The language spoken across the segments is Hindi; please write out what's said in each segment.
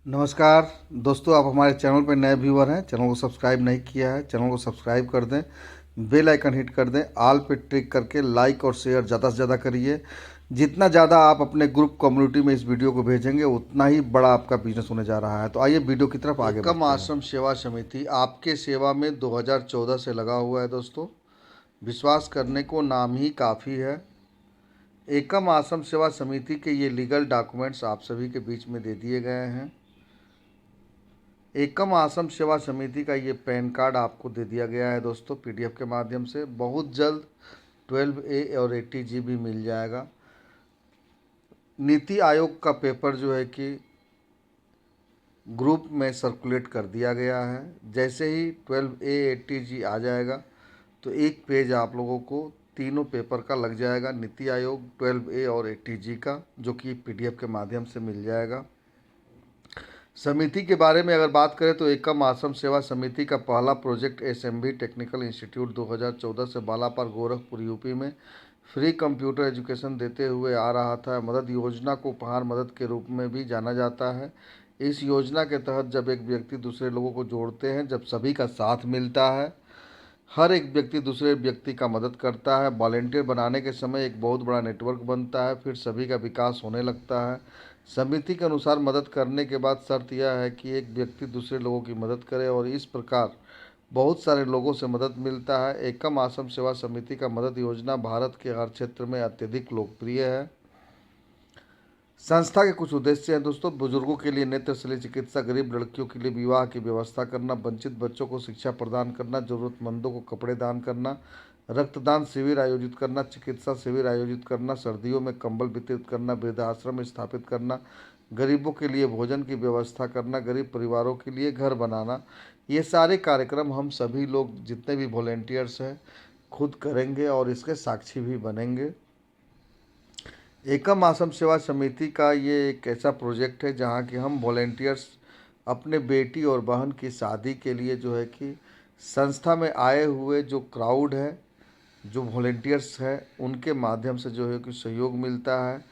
नमस्कार दोस्तों, आप हमारे चैनल पर नए व्यूअर हैं। चैनल को सब्सक्राइब नहीं किया है, चैनल को सब्सक्राइब कर दें, बेल आइकन हिट कर दें, ऑल पे क्लिक करके लाइक और शेयर ज़्यादा से ज़्यादा करिए। जितना ज़्यादा आप अपने ग्रुप कम्युनिटी में इस वीडियो को भेजेंगे उतना ही बड़ा आपका बिजनेस होने जा रहा है। तो आइए वीडियो की तरफ आगे बढ़ते हैं। एकम आश्रम सेवा समिति आपके सेवा में 2014 से लगा हुआ है दोस्तों। विश्वास करने को नाम ही काफ़ी है। एकम आश्रम सेवा समिति के ये लीगल डॉक्यूमेंट्स आप सभी के बीच में दे दिए गए हैं। एकम आश्रम सेवा समिति का ये पैन कार्ड आपको दे दिया गया है दोस्तों, पीडीएफ के माध्यम से। बहुत जल्द 12A और 80G भी मिल जाएगा। नीति आयोग का पेपर जो है कि ग्रुप में सर्कुलेट कर दिया गया है। जैसे ही 12A 80G आ जाएगा तो एक पेज आप लोगों को तीनों पेपर का लग जाएगा, नीति आयोग, 12A और 80G का, जो कि पीडीएफ के माध्यम से मिल जाएगा। समिति के बारे में अगर बात करें तो एकम आश्रम सेवा समिति का पहला प्रोजेक्ट एसएमबी टेक्निकल इंस्टीट्यूट 2014 से बालापार गोरखपुर यूपी में फ्री कंप्यूटर एजुकेशन देते हुए आ रहा था। मदद योजना को उपहार मदद के रूप में भी जाना जाता है। इस योजना के तहत जब एक व्यक्ति दूसरे लोगों को जोड़ते हैं, जब सभी का साथ मिलता है, हर एक व्यक्ति दूसरे व्यक्ति का मदद करता है, वॉलेंटियर बनाने के समय एक बहुत बड़ा नेटवर्क बनता है, फिर सभी का विकास होने लगता है। समिति के अनुसार मदद करने के बाद शर्त यह है कि एक व्यक्ति दूसरे लोगों की मदद करे और इस प्रकार बहुत सारे लोगों से मदद मिलता है। एकम आश्रम सेवा समिति का मदद योजना भारत के हर क्षेत्र में अत्यधिक लोकप्रिय है। संस्था के कुछ उद्देश्य हैं दोस्तों। बुजुर्गों के लिए नेत्र शल्य चिकित्सा, गरीब लड़कियों के लिए विवाह की व्यवस्था करना, वंचित बच्चों को शिक्षा प्रदान करना, जरूरतमंदों को कपड़े दान करना, रक्तदान शिविर आयोजित करना, चिकित्सा शिविर आयोजित करना, सर्दियों में कंबल वितरित करना, वृद्धाश्रम स्थापित करना, गरीबों के लिए भोजन की व्यवस्था करना, गरीब परिवारों के लिए घर बनाना। ये सारे कार्यक्रम हम सभी लोग जितने भी वॉलेंटियर्स हैं खुद करेंगे और इसके साक्षी भी बनेंगे। एकम आश्रम सेवा समिति का ये एक ऐसा प्रोजेक्ट है जहाँ कि हम वॉलेंटियर्स अपने बेटी और बहन की शादी के लिए जो है कि संस्था में आए हुए जो क्राउड है, जो वॉलेंटियर्स है, उनके माध्यम से जो है कि सहयोग मिलता है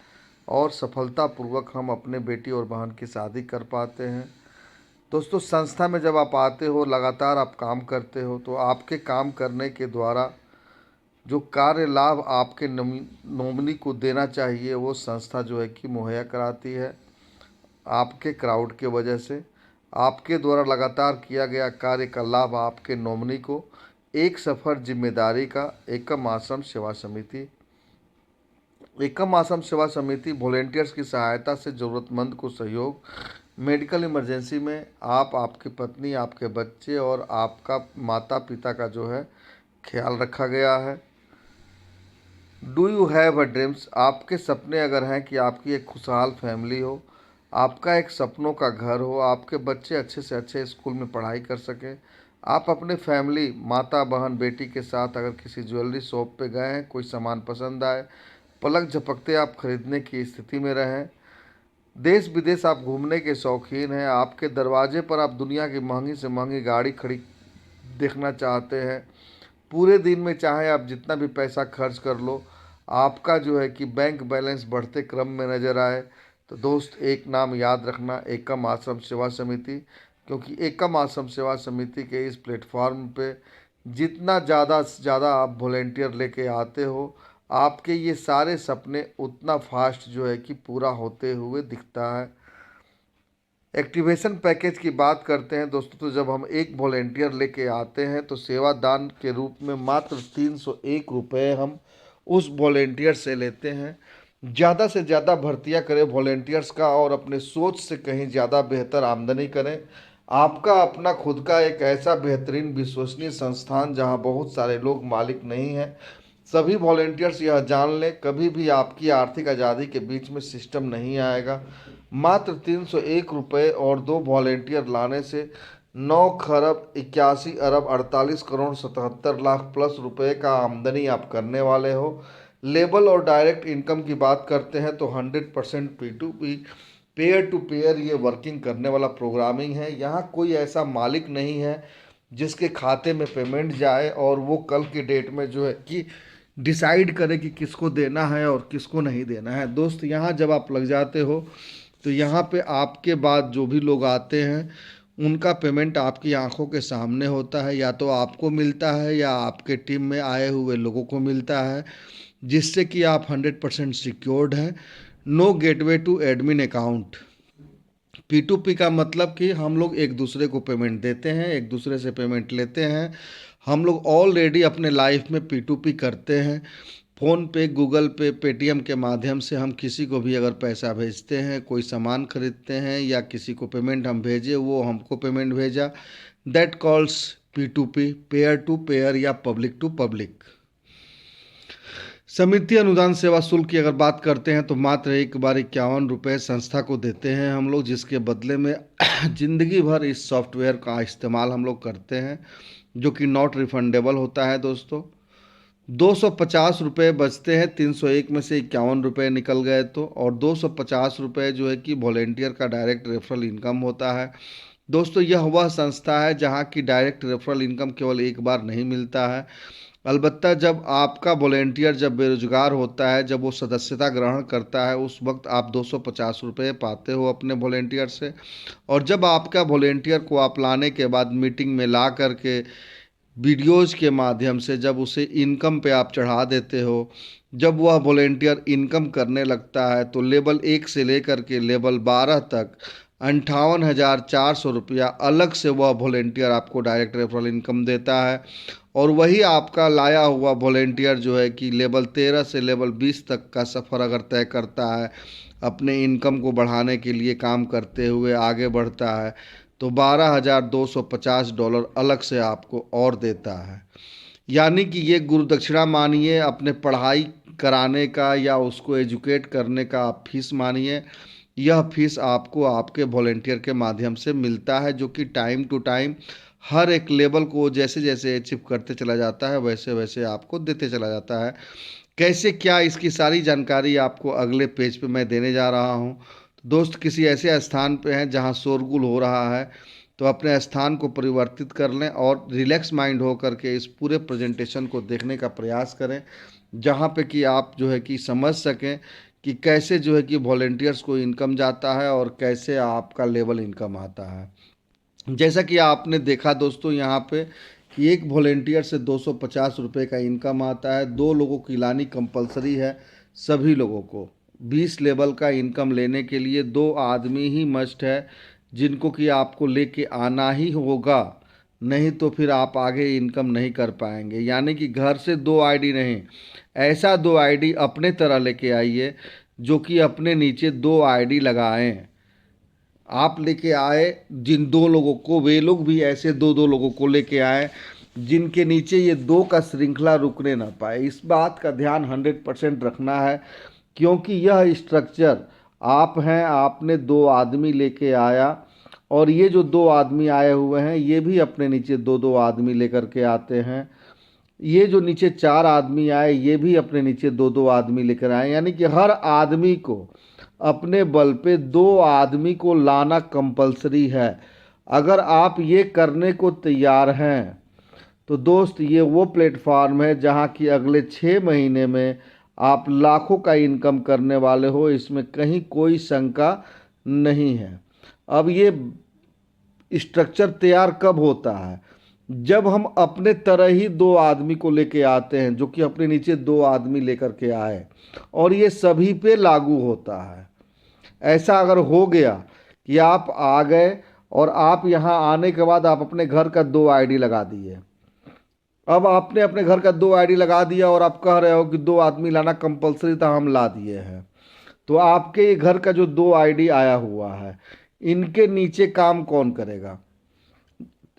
और सफलतापूर्वक हम अपने बेटी और बहन की शादी कर पाते हैं। दोस्तों, संस्था में जब आप आते हो, लगातार आप काम करते हो, तो आपके काम करने के द्वारा जो कार्य लाभ आपके नॉमिनी को देना चाहिए वो संस्था जो है कि मुहैया कराती है। आपके क्राउड के वजह से आपके द्वारा लगातार किया गया कार्य का लाभ आपके नॉमिनी को एक सफल जिम्मेदारी का एकम आश्रम सेवा समिति। एकम आश्रम सेवा समिति वॉलेंटियर्स की सहायता से ज़रूरतमंद को सहयोग, मेडिकल इमरजेंसी में आप, आपकी पत्नी, आपके बच्चे और आपका माता पिता का जो है ख्याल रखा गया है। Do you have a dreams, आपके सपने अगर हैं कि आपकी एक खुशहाल फैमिली हो, आपका एक सपनों का घर हो, आपके बच्चे अच्छे से अच्छे स्कूल में पढ़ाई कर सकें, आप अपने फैमिली, माता, बहन, बेटी के साथ अगर किसी ज्वेलरी शॉप पे गए हैं, कोई सामान पसंद आए, पलक झपकते आप खरीदने की स्थिति में रहें, देश विदेश आप घूमने के शौकीन हैं, आपके दरवाजे पर आप दुनिया की महंगी से महंगी गाड़ी खड़ी देखना चाहते हैं, पूरे दिन में चाहे आप जितना भी पैसा खर्च कर लो, आपका जो है कि बैंक बैलेंस बढ़ते क्रम में नज़र आए, तो दोस्त एक नाम याद रखना, एकम आश्रम सेवा समिति। क्योंकि एकम आश्रम सेवा समिति के इस प्लेटफॉर्म पे जितना ज़्यादा से ज़्यादा आप वॉलेंटियर लेके आते हो, आपके ये सारे सपने उतना फास्ट जो है कि पूरा होते हुए दिखता है। एक्टिवेशन पैकेज की बात करते हैं दोस्तों, तो जब हम एक वॉलेंटियर लेके आते हैं तो सेवा दान के रूप में मात्र 301 रुपये हम उस वॉलेंटियर से लेते हैं। ज़्यादा से ज़्यादा भर्तियां करें वॉलेंटियर्स का और अपने सोच से कहीं ज़्यादा बेहतर आमदनी करें। आपका अपना खुद का एक ऐसा बेहतरीन विश्वसनीय संस्थान जहां बहुत सारे लोग मालिक नहीं हैं। सभी वॉलेंटियर्स यह जान लें, कभी भी आपकी आर्थिक आज़ादी के बीच में सिस्टम नहीं आएगा। मात्र 301 रुपये और 2 वॉलेंटियर लाने से 9 खरब 81 अरब 48 करोड़ 77 लाख प्लस रुपए का आमदनी आप करने वाले हो। लेबल और डायरेक्ट इनकम की बात करते हैं तो 100% P2P, पेयर टू पेयर ये वर्किंग करने वाला प्रोग्रामिंग है। यहाँ कोई ऐसा मालिक नहीं है जिसके खाते में पेमेंट जाए और वो कल के डेट में जो है कि डिसाइड करे कि किसको देना है और किसको नहीं देना है। दोस्त, यहाँ जब आप लग जाते हो तो यहाँ पे आपके बाद जो भी लोग आते हैं उनका पेमेंट आपकी आंखों के सामने होता है, या तो आपको मिलता है या आपके टीम में आए हुए लोगों को मिलता है, जिससे कि आप 100% सिक्योर्ड हैं। No gateway to admin account. P2P का मतलब कि हम लोग एक दूसरे को पेमेंट देते हैं, एक दूसरे से पेमेंट लेते हैं। हम लोग ऑलरेडी अपने लाइफ में P2P करते हैं। फ़ोन पे, गूगल पे, पेटीएम के माध्यम से हम किसी को भी अगर पैसा भेजते हैं, कोई सामान खरीदते हैं या किसी को पेमेंट हम भेजे, वो हमको पेमेंट भेजा, that calls P2P, peer to peer या पब्लिक टू पब्लिक। समिति अनुदान सेवा शुल्क की अगर बात करते हैं तो मात्र एक बार 51 रुपये संस्था को देते हैं हम लोग, जिसके बदले में जिंदगी भर इस सॉफ्टवेयर का इस्तेमाल हम लोग करते हैं, जो कि नॉट रिफंडेबल होता है दोस्तों। 250 रुपये बचते हैं, 301 में से 51 रुपये निकल गए तो, और 250 रुपये जो है कि वॉलेंटियर का डायरेक्ट रेफरल इनकम होता है। दोस्तों यह वह संस्था है जहां की डायरेक्ट रेफरल इनकम केवल एक बार नहीं मिलता है। अलबत्ता जब आपका वॉलेंटियर जब बेरोजगार होता है, जब वो सदस्यता ग्रहण करता है, उस वक्त आप 250 रुपये पाते हो अपने वॉलेंटियर से। और जब आपका वॉलेंटियर को आप लाने के बाद मीटिंग में ला करके वीडियोज़ के माध्यम से जब उसे इनकम पे आप चढ़ा देते हो, जब वह वॉलेंटियर इनकम करने लगता है, तो लेवल 1 से लेकर के लेवल 12 तक 58,400 रुपया अलग से वह वॉलेंटियर आपको डायरेक्ट रेफरल इनकम देता है। और वही आपका लाया हुआ वॉलेंटियर जो है कि लेवल 13 से लेवल 20 तक का सफ़र अगर तय करता है, अपने इनकम को बढ़ाने के लिए काम करते हुए आगे बढ़ता है, तो $12,250 अलग से आपको और देता है। यानी कि ये गुरुदक्षिणा मानिए, अपने पढ़ाई कराने का या उसको एजुकेट करने का आप फीस मानिए। यह फीस आपको आपके वॉलेंटियर के माध्यम से मिलता है, जो कि टाइम टू टाइम हर एक लेवल को जैसे जैसे अचीव करते चला जाता है, वैसे वैसे आपको देते चला जाता है। कैसे क्या, इसकी सारी जानकारी आपको अगले पेज पे मैं देने जा रहा हूँ। तो दोस्त किसी ऐसे स्थान पे हैं जहाँ शोरगुल हो रहा है, तो अपने स्थान को परिवर्तित कर लें और रिलैक्स माइंड हो करके इस पूरे प्रेजेंटेशन को देखने का प्रयास करें, जहाँ पे कि आप जो है कि समझ सकें कि कैसे जो है कि वॉलेंटियर्स को इनकम जाता है और कैसे आपका लेवल इनकम आता है। जैसा कि आपने देखा दोस्तों यहाँ पे कि एक वॉलेंटियर से 250 रुपये का इनकम आता है। 2 लोगों की लानी कंपलसरी है सभी लोगों को। 20 लेवल का इनकम लेने के लिए 2 आदमी ही मस्ट है, जिनको कि आपको लेके आना ही होगा, नहीं तो फिर आप आगे इनकम नहीं कर पाएंगे। यानी कि घर से 2 आईडी नहीं, ऐसा 2 आईडी अपने तरह लेके आइए, जो कि अपने नीचे 2 आईडी लगाएं। आप लेके आए जिन 2 लोगों को, वे लोग भी ऐसे 2-2 लोगों को लेके आए जिनके नीचे ये 2 का श्रृंखला रुकने ना पाए। इस बात का ध्यान 100% रखना है, क्योंकि यह स्ट्रक्चर आप हैं, आपने 2 आदमी लेके आया, और ये जो 2 आदमी आए हुए हैं ये भी अपने नीचे 2-2 आदमी लेकर के आते हैं। ये जो नीचे 4 आदमी आए ये भी अपने नीचे 2-2 आदमी लेकर आए। यानी कि हर आदमी को अपने बल पे 2 आदमी को लाना कंपलसरी है। अगर आप ये करने को तैयार हैं तो दोस्त ये वो प्लेटफार्म है जहाँ की अगले 6 महीने में आप लाखों का इनकम करने वाले हो, इसमें कहीं कोई शंका नहीं है। अब ये स्ट्रक्चर तैयार कब होता है? जब हम अपने तरह ही 2 आदमी को लेके आते हैं, जो कि अपने नीचे 2 आदमी लेकर के आए, और ये सभी पे लागू होता है। ऐसा अगर हो गया कि आप आ गए और आप यहाँ आने के बाद आप अपने घर का 2 आईडी लगा दिए, अब आपने अपने घर का 2 आईडी लगा दिया और आप कह रहे हो कि 2 आदमी लाना कंपलसरी था, हम ला दिए हैं, तो आपके ये घर का जो 2 आईडी आया हुआ है, इनके नीचे काम कौन करेगा?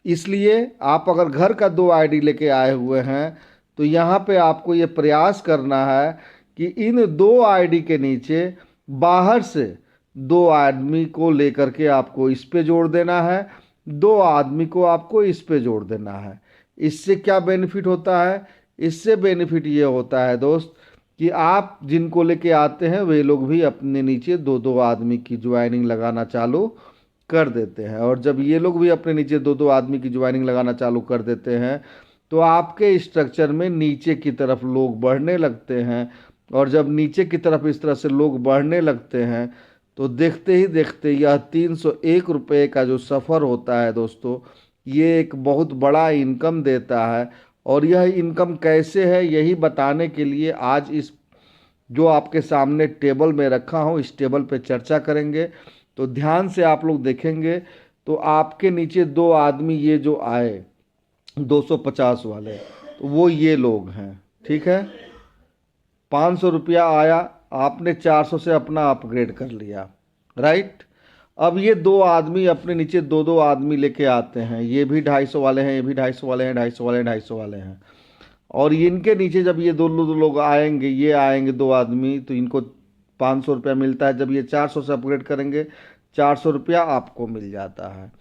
इसलिए आप अगर घर का 2 आईडी लेके आए हुए हैं तो यहाँ पे आपको ये प्रयास करना है कि इन 2 आईडी के नीचे बाहर से 2 आदमी को लेकर के आपको इस पे जोड़ देना है, 2 आदमी को आपको इस पे जोड़ देना है। इससे क्या बेनिफिट होता है? इससे बेनिफिट ये होता है दोस्त कि आप जिनको लेके आते हैं वे लोग भी अपने नीचे 2-2 आदमी की ज्वाइनिंग लगाना चालू कर देते हैं, और जब ये लोग भी अपने नीचे 2-2 आदमी की ज्वाइनिंग लगाना चालू कर देते हैं तो आपके स्ट्रक्चर में नीचे की तरफ लोग बढ़ने लगते हैं। और जब नीचे की तरफ इस तरह से लोग बढ़ने लगते हैं तो देखते ही देखते यह 301 रुपये का जो सफ़र होता है दोस्तों, ये एक बहुत बड़ा इनकम देता है। और यह इनकम कैसे है, यही बताने के लिए आज इस जो आपके सामने टेबल में रखा हूँ, इस टेबल पे चर्चा करेंगे। तो ध्यान से आप लोग देखेंगे तो आपके नीचे दो आदमी ये जो आए 250 वाले, तो वो ये लोग हैं, ठीक है। 500 रुपया आया, आपने 400 से अपना अपग्रेड कर लिया, राइट। अब ये दो आदमी अपने नीचे दो दो आदमी लेके आते हैं, ये भी 250 वाले हैं, ये भी 250 वाले हैं, 250 वाले हैं, 250 वाले हैं। और इनके नीचे जब ये दो लोग आएंगे, ये आएंगे दो आदमी, तो इनको 500 रुपया मिलता है। जब ये 400 से अपग्रेड करेंगे, 400 रुपया आपको मिल जाता है।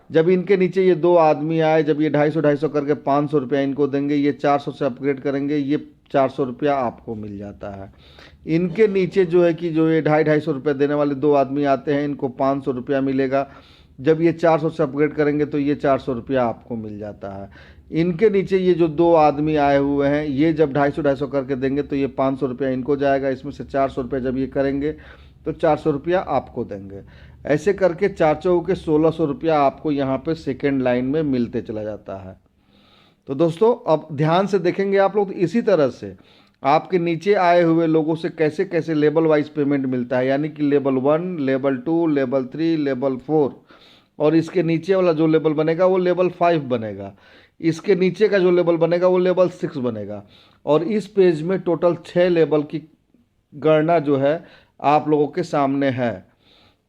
जब इनके नीचे ये दो आदमी आए, जब ये 250 करके 500 रुपया इनको देंगे, ये 400 से अपग्रेड करेंगे, ये 400 रुपया आपको मिल जाता है। इनके नीचे जो है कि जो ये 250 रुपये देने वाले दो आदमी आते हैं, इनको 500 रुपया मिलेगा। जब ये 400 से अपग्रेड करेंगे तो ये 400 रुपया आपको मिल जाता है। इनके नीचे ये जो दो आदमी आए हुए हैं, ये जब 250 करके देंगे तो ये 500 रुपया इनको जाएगा। इसमें से 400 रुपया जब ये करेंगे तो 400 रुपया आपको देंगे। ऐसे करके 4 चौके 1600 रुपया आपको यहाँ पे सेकेंड लाइन में मिलते चला जाता है। तो दोस्तों अब ध्यान से देखेंगे आप लोग, तो इसी तरह से आपके नीचे आए हुए लोगों से कैसे कैसे लेवल वाइज पेमेंट मिलता है, यानी कि लेवल 1, लेवल 2, लेवल 3, लेवल 4, और इसके नीचे वाला जो लेवल बनेगा वो लेवल 5 बनेगा। इसके नीचे का जो लेवल बनेगा वो लेवल 6 बनेगा। और इस पेज में टोटल 6 लेवल की गणना जो है आप लोगों के सामने है।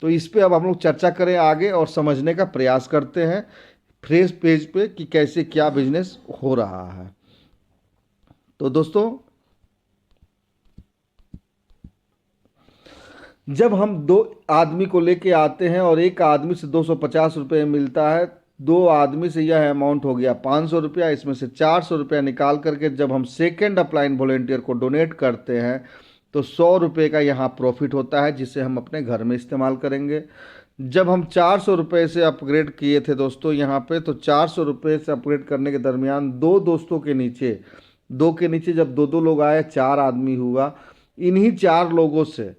तो इस पे अब हम लोग चर्चा करें आगे और समझने का प्रयास करते हैं फ्रेश पेज पे कि कैसे क्या बिजनेस हो रहा है। तो दोस्तों जब हम दो आदमी को लेके आते हैं और एक आदमी से 250 रुपये मिलता है, दो आदमी से यह अमाउंट हो गया 500 रुपया। इसमें से 400 रुपया निकाल करके जब हम सेकेंड अपलाइन वॉलेंटियर को डोनेट करते हैं तो 100 रुपये का यहाँ प्रॉफिट होता है, जिसे हम अपने घर में इस्तेमाल करेंगे। जब हम 400 रुपये से अपग्रेड किए थे दोस्तों यहाँ पे, तो 400 रुपये से अपग्रेड करने के दरमियान दो दोस्तों के नीचे, दो के नीचे जब दो दो लोग आए, 4 आदमी हुआ। इन्हीं 4 लोगों से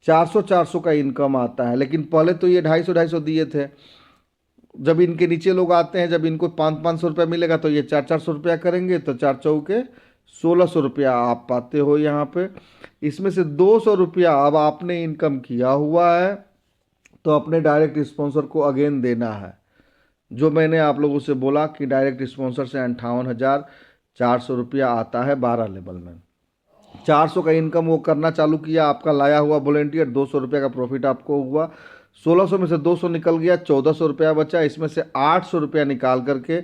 400 का इनकम आता है। लेकिन पहले तो ये 250 दिए थे। जब इनके नीचे लोग आते हैं, जब इनको 500 रुपया मिलेगा तो ये 400 रुपया करेंगे, तो 4 चौके 1600 रुपया आप पाते हो यहाँ पे। इसमें से 200 रुपया अब आपने इनकम किया हुआ है, तो अपने डायरेक्ट स्पॉन्सर को अगेन देना है। जो मैंने आप लोगों से बोला कि डायरेक्ट स्पॉन्सर से 58,400 रुपया आता है 12 लेवल में। 400 का इनकम वो करना चालू किया, आपका लाया हुआ वॉलेंटियर 200 रुपये का प्रॉफिट आपको हुआ। 1600 में से 200 निकल गया, 1400 रुपया बचा। इसमें से 800 रुपया निकाल करके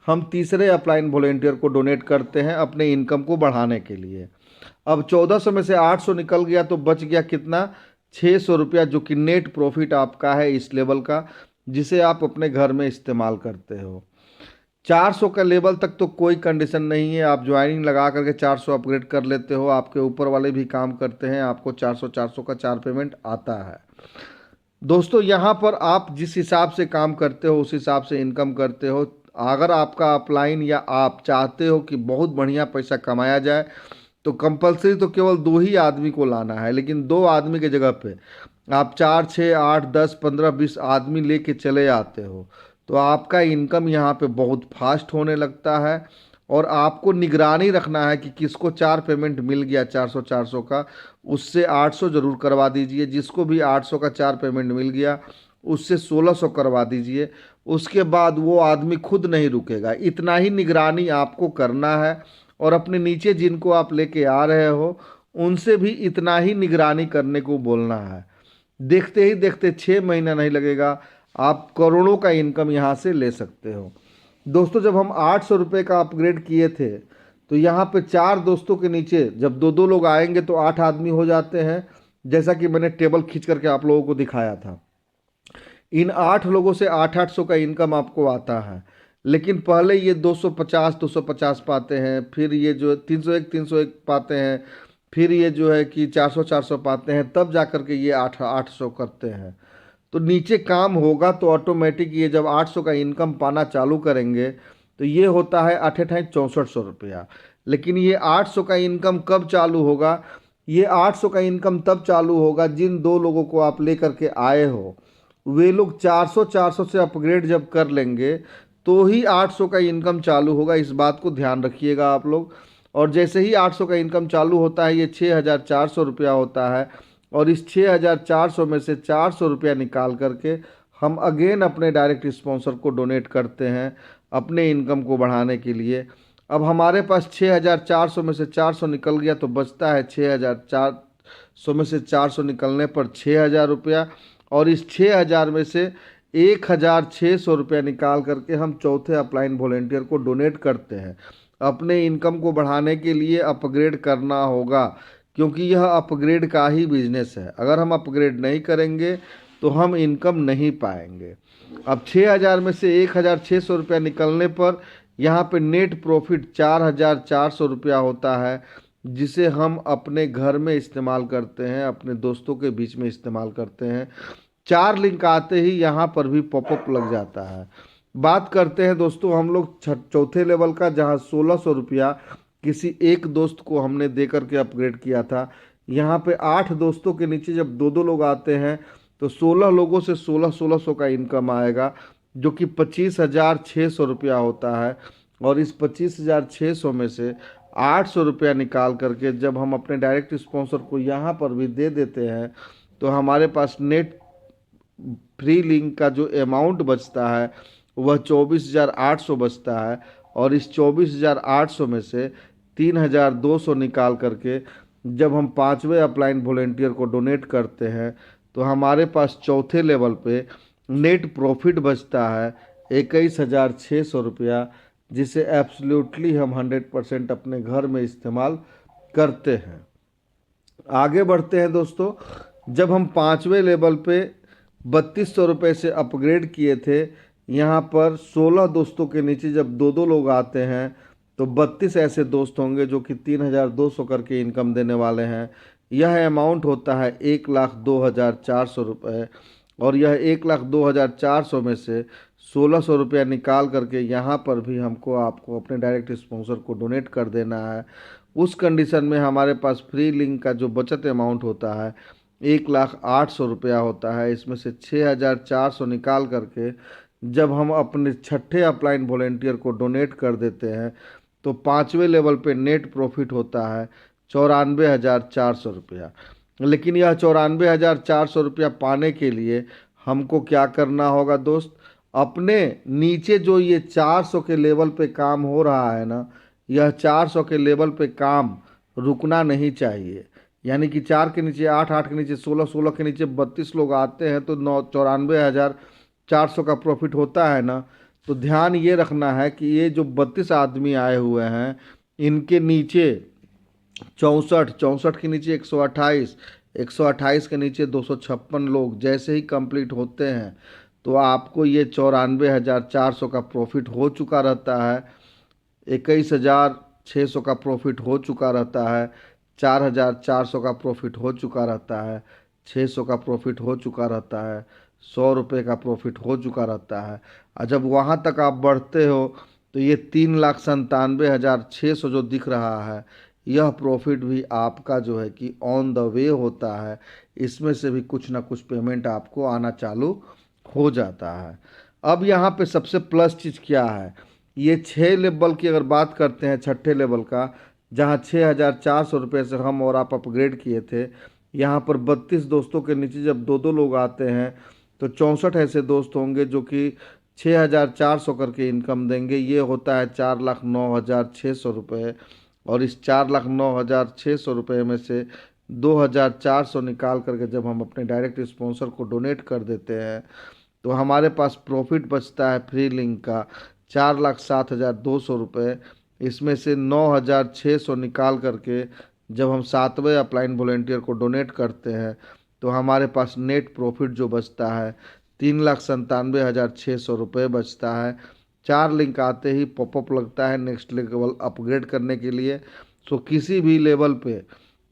हम तीसरे अपलाइन वॉलेंटियर को डोनेट करते हैं अपने इनकम को बढ़ाने के लिए। अब 1400 में से 800 निकल गया तो बच गया कितना, 600 रुपया, जो कि नेट प्रॉफिट आपका है इस लेवल का, जिसे आप अपने घर में इस्तेमाल करते हो। 400 का लेवल तक तो कोई कंडीशन नहीं है, आप ज्वाइनिंग लगा करके 400 अपग्रेड कर लेते हो। आपके ऊपर वाले भी काम करते हैं, आपको 400 का 4 पेमेंट आता है। दोस्तों यहाँ पर आप जिस हिसाब से काम करते हो उस हिसाब से इनकम करते हो। अगर आपका अपलाइन या आप चाहते हो कि बहुत बढ़िया पैसा कमाया जाए, तो कंपलसरी तो केवल 2 ही आदमी को लाना है। लेकिन 2 आदमी के जगह पे आप 4, 6, 8, 10, 15, 20 आदमी लेके चले आते हो, तो आपका इनकम यहाँ पे बहुत फास्ट होने लगता है। और आपको निगरानी रखना है कि किसको 4 पेमेंट मिल गया 400 का, उससे 800 ज़रूर करवा दीजिए। जिसको भी 800 का 4 पेमेंट मिल गया उससे 1600 करवा दीजिए। उसके बाद वो आदमी खुद नहीं रुकेगा, इतना ही निगरानी आपको करना है। और अपने नीचे जिनको आप लेके आ रहे हो उनसे भी इतना ही निगरानी करने को बोलना है। देखते ही देखते 6 महीना नहीं लगेगा, आप करोड़ों का इनकम यहाँ से ले सकते हो। दोस्तों जब हम 800 रुपये का अपग्रेड किए थे, तो यहाँ पे 4 दोस्तों के नीचे जब 2 लोग आएंगे तो 8 आदमी हो जाते हैं, जैसा कि मैंने टेबल खींच करके आप लोगों को दिखाया था। इन 8 लोगों से 800 का इनकम आपको आता है। लेकिन पहले ये 250 पाते हैं, फिर ये जो 301 पाते हैं, फिर ये जो है कि 400 पाते हैं, तब जा कर के ये 800 करते हैं। तो नीचे काम होगा तो ऑटोमेटिक ये जब 800 का इनकम पाना चालू करेंगे तो ये होता है 8 6400 रुपया। लेकिन ये 800 का इनकम कब चालू होगा, ये 800 का इनकम तब चालू होगा जिन 2 लोगों को आप लेकर के आए हो, वे लोग 400 से अपग्रेड जब कर लेंगे तो ही 800 का इनकम चालू होगा। इस बात को ध्यान रखिएगा आप लोग। और जैसे ही 800 का इनकम चालू होता है, ये 6,400 रुपया होता है, और इस 6,400 में से 400 रुपया निकाल करके हम अगेन अपने डायरेक्ट स्पॉन्सर को डोनेट करते हैं अपने इनकम को बढ़ाने के लिए। अब हमारे पास 6,400 में से 400 निकल गया तो बचता है 6,400 में से 400 निकलने पर 6,000 रुपया, और इस 6,000 में से 1,600 रुपया निकाल करके हम चौथे अपलाइन वॉलेंटियर को डोनेट करते हैं। अपने इनकम को बढ़ाने के लिए अपग्रेड करना होगा, क्योंकि यह अपग्रेड का ही बिजनेस है। अगर हम अपग्रेड नहीं करेंगे तो हम इनकम नहीं पाएंगे। अब 6,000 में से 1,600 रुपया निकलने पर यहाँ पे नेट प्रॉफिट 4,400 रुपया होता है, जिसे हम अपने घर में इस्तेमाल करते हैं, अपने दोस्तों के बीच में इस्तेमाल करते हैं। 4 लिंक आते ही यहाँ पर भी पॉपअप लग जाता है। बात करते हैं दोस्तों हम लोग चौथे लेवल का, जहाँ 1,600 रुपया किसी एक दोस्त को हमने दे करके अपग्रेड किया था। यहाँ पे 8 दोस्तों के नीचे जब 2-2 लोग आते हैं तो 16 लोगों से 1600 का इनकम आएगा, जो कि 25,600 रुपया होता है। और इस 25,600 में से 800 रुपया निकाल करके जब हम अपने डायरेक्ट स्पॉन्सर को यहाँ पर भी दे देते हैं तो हमारे पास नेट फ्री लिंक का जो अमाउंट बचता है वह 24,800 बचता है। और इस 24,800 में से 3,200 निकाल करके जब हम 5वें अपलाइन वॉलेंटियर को डोनेट करते हैं तो हमारे पास चौथे लेवल पे नेट प्रॉफिट बचता है 21,600 रुपया, जिसे एब्सोल्युटली हम 100% अपने घर में इस्तेमाल करते हैं। आगे बढ़ते हैं दोस्तों। जब हम 5वें लेवल पे 3,200 रुपये से अपग्रेड किए थे, यहाँ पर 16 दोस्तों के नीचे जब 2-2 लोग आते हैं तो 32 ऐसे दोस्त होंगे जो कि 3,200 करके इनकम देने वाले हैं। यह अमाउंट होता है 1,02,400 रुपये, और यह 1,02,400 में से 1,600 रुपया निकाल करके यहाँ पर भी हमको आपको अपने डायरेक्ट स्पॉन्सर को डोनेट कर देना है। उस कंडीशन में हमारे पास फ्री लिंक का जो बचत अमाउंट होता है 1,08,000 रुपया होता है। इसमें से 6,400 निकाल करके जब हम अपने छठे अपलाइन वॉलेंटियर को डोनेट कर देते हैं तो 5वें लेवल पे नेट प्रॉफिट होता है 94,400 रुपया। लेकिन यह 94,400 रुपया पाने के लिए हमको क्या करना होगा दोस्त? अपने नीचे जो ये 400 के लेवल पे काम हो रहा है ना, यह 400 के लेवल पे काम रुकना नहीं चाहिए। यानी कि 4 के नीचे 8, 8 के नीचे 16, 16 के नीचे 32 लोग आते हैं तो 94,400 का प्रॉफिट होता है ना। तो ध्यान ये रखना है कि ये जो 32 आदमी आए हुए हैं, इनके नीचे 64, 64 के नीचे 128, 128 के नीचे 256 लोग जैसे ही कंप्लीट होते हैं तो आपको ये 94,400 का प्रॉफिट हो चुका रहता है, 21,600 का प्रॉफिट हो चुका रहता है, 4,400 का प्रॉफिट हो चुका रहता है, 600 का प्रॉफिट हो चुका रहता है, 100 रुपये का प्रॉफिट हो चुका रहता है। और जब वहाँ तक आप बढ़ते हो तो ये 3,97,600 जो दिख रहा है, यह प्रॉफिट भी आपका जो है कि ऑन द वे होता है। इसमें से भी कुछ ना कुछ पेमेंट आपको आना चालू हो जाता है। अब यहाँ पे सबसे प्लस चीज़ क्या है, ये 6 लेवल की अगर बात करते हैं, छठे लेवल का, जहाँ 6,400 रुपये से हम और आप अपग्रेड किए थे, यहाँ पर 32 दोस्तों के नीचे जब 2-2 लोग आते हैं तो 64 ऐसे दोस्त होंगे जो कि 6,400 करके इनकम देंगे। ये होता है 4,09,600 रुपये। और इस 4,09,600 रुपये में से 2,400 निकाल करके जब हम अपने डायरेक्ट स्पॉन्सर को डोनेट कर देते हैं तो हमारे पास प्रॉफिट बचता है फ्री लिंक का 4,07,200 रुपये। इसमें से 9,600 निकाल करके जब हम 7वें अपलाइन वॉलेंटियर को डोनेट करते हैं तो हमारे पास नेट प्रॉफिट जो बचता है 3,97,600 रुपये बचता है। 4 लिंक आते ही पॉपअप लगता है नेक्स्ट लेवल अपग्रेड करने के लिए। सो किसी भी लेवल पे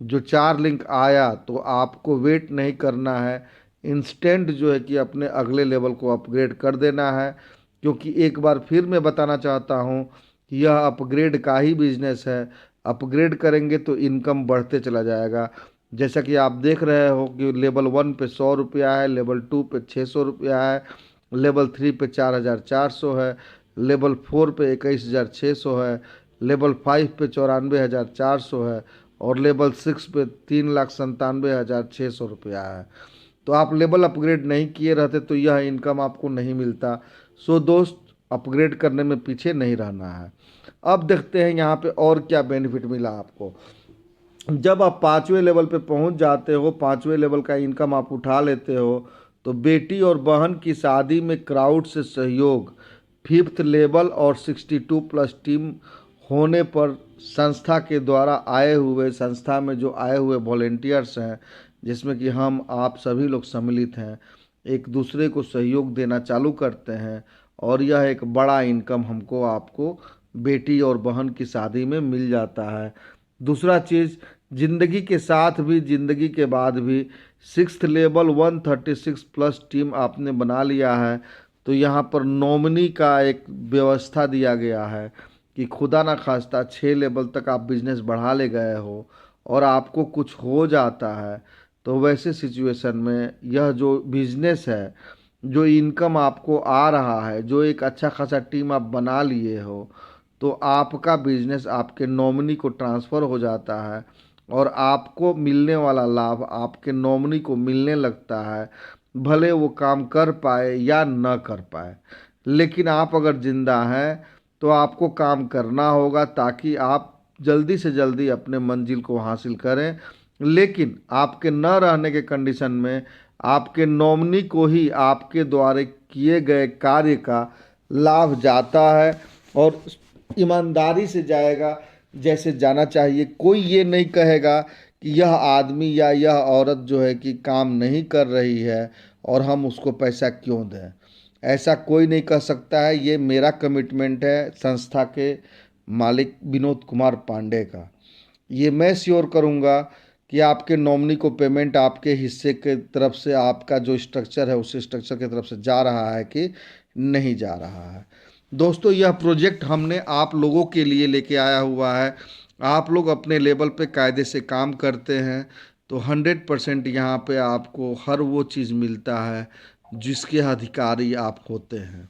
जो 4 लिंक आया तो आपको वेट नहीं करना है, इंस्टेंट जो है कि अपने अगले लेवल को अपग्रेड कर देना है। क्योंकि एक बार फिर मैं बताना चाहता हूँ कि यह अपग्रेड का ही बिजनेस है। अपग्रेड करेंगे तो इनकम बढ़ते चला जाएगा। जैसा कि आप देख रहे हो कि लेवल 1 पे 100 रुपया है, लेवल 2 पे 600 रुपया है, लेवल 3 पे 4,400 है, लेवल 4 पे 21,600 है, लेवल 5 पे 94,400 है, और लेवल 6 पे 3,97,600 रुपया है। तो आप लेवल अपग्रेड नहीं किए रहते तो यह इनकम आपको नहीं मिलता। सो दोस्त, अपग्रेड करने में पीछे नहीं रहना है। अब देखते हैं यहाँ पे और क्या बेनिफिट मिला आपको। जब आप 5वें लेवल पे पहुँच जाते हो, 5वें लेवल का इनकम आप उठा लेते हो, तो बेटी और बहन की शादी में क्राउड से सहयोग, 5th लेवल और 62 प्लस टीम होने पर संस्था के द्वारा आए हुए, संस्था में जो आए हुए वॉलेंटियर्स हैं, जिसमें कि हम आप सभी लोग सम्मिलित हैं, एक दूसरे को सहयोग देना चालू करते हैं, और यह एक बड़ा इनकम हमको आपको बेटी और बहन की शादी में मिल जाता है। दूसरा चीज़, ज़िंदगी के साथ भी ज़िंदगी के बाद भी 6th लेवल 136 प्लस टीम आपने बना लिया है, तो यहाँ पर नॉमिनी का एक व्यवस्था दिया गया है कि खुदा ना खास्ता 6 लेवल तक आप बिजनेस बढ़ा ले गए हो और आपको कुछ हो जाता है, तो वैसे सिचुएशन में यह जो बिजनेस है, जो इनकम आपको आ रहा है, जो एक अच्छा खासा टीम आप बना लिए हो, तो आपका बिजनेस आपके नॉमिनी को ट्रांसफ़र हो जाता है और आपको मिलने वाला लाभ आपके नॉमिनी को मिलने लगता है, भले वो काम कर पाए या न कर पाए। लेकिन आप अगर ज़िंदा हैं तो आपको काम करना होगा ताकि आप जल्दी से जल्दी अपने मंजिल को हासिल करें। लेकिन आपके न रहने के कंडीशन में आपके नॉमिनी को ही आपके द्वारा किए गए कार्य का लाभ जाता है, और ईमानदारी से जाएगा जैसे जाना चाहिए। कोई ये नहीं कहेगा कि यह आदमी या यह औरत जो है कि काम नहीं कर रही है और हम उसको पैसा क्यों दें। ऐसा कोई नहीं कह सकता है। ये मेरा कमिटमेंट है संस्था के मालिक विनोद कुमार पांडे का। ये मैं श्योर करूँगा कि आपके नॉमिनी को पेमेंट आपके हिस्से के तरफ से, आपका जो स्ट्रक्चर है उस स्ट्रक्चर की तरफ से जा रहा है कि नहीं जा रहा है। दोस्तों, यह प्रोजेक्ट हमने आप लोगों के लिए लेके आया हुआ है। आप लोग अपने लेवल पे कायदे से काम करते हैं तो 100% यहाँ पे आपको हर वो चीज़ मिलता है जिसके अधिकारी आप होते हैं।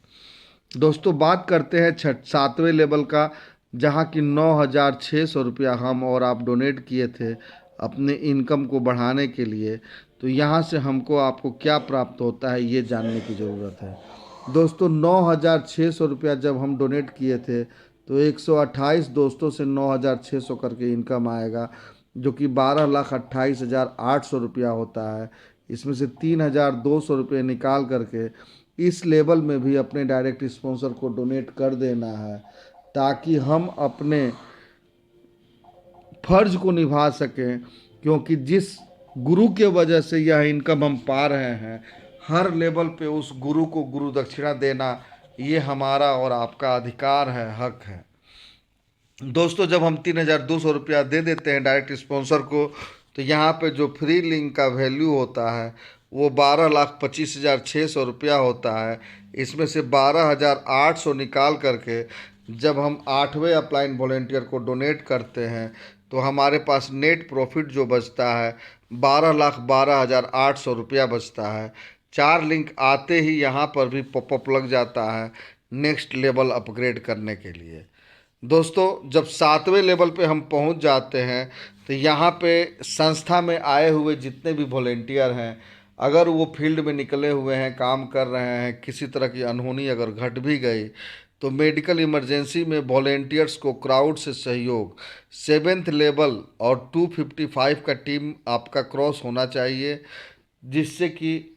दोस्तों, बात करते हैं 7वें लेवल का, जहाँ की 9,600 रुपया हम और आप डोनेट किए थे अपने इनकम को बढ़ाने के लिए। तो यहाँ से हमको आपको क्या प्राप्त होता है ये जानने की ज़रूरत है। दोस्तों, 9,600 रुपया जब हम डोनेट किए थे तो 128 दोस्तों से 9,600 करके इनकम आएगा, जो कि 12,28,800 रुपया होता है। इसमें से 3,200 रुपये निकाल करके इस लेवल में भी अपने डायरेक्ट स्पॉन्सर को डोनेट कर देना है, ताकि हम अपने फर्ज को निभा सकें। क्योंकि जिस गुरु के वजह से यह इनकम हम पा रहे हैं, हर लेवल पे उस गुरु को गुरु दक्षिणा देना ये हमारा और आपका अधिकार है, हक है। दोस्तों, जब हम 3,200 रुपया दे देते हैं डायरेक्ट स्पॉन्सर को, तो यहाँ पे जो फ्री लिंक का वैल्यू होता है वो 12,25,600 रुपया होता है। इसमें से 12,800 निकाल करके जब हम 8वें अपलाइन वॉलेंटियर को डोनेट करते हैं तो हमारे पास नेट प्रॉफिट जो बचता है 12,12,800 रुपया बचता है। 4 लिंक आते ही यहाँ पर भी पॉपअप लग जाता है नेक्स्ट लेवल अपग्रेड करने के लिए। दोस्तों, जब 7वें लेवल पे हम पहुंच जाते हैं तो यहाँ पे संस्था में आए हुए जितने भी वॉलेंटियर हैं, अगर वो फील्ड में निकले हुए हैं, काम कर रहे हैं, किसी तरह की अनहोनी अगर घट भी गई तो मेडिकल इमरजेंसी में वॉलेंटियर्स को क्राउड से सहयोग, 7th लेवल और 255 का टीम आपका क्रॉस होना चाहिए, जिससे कि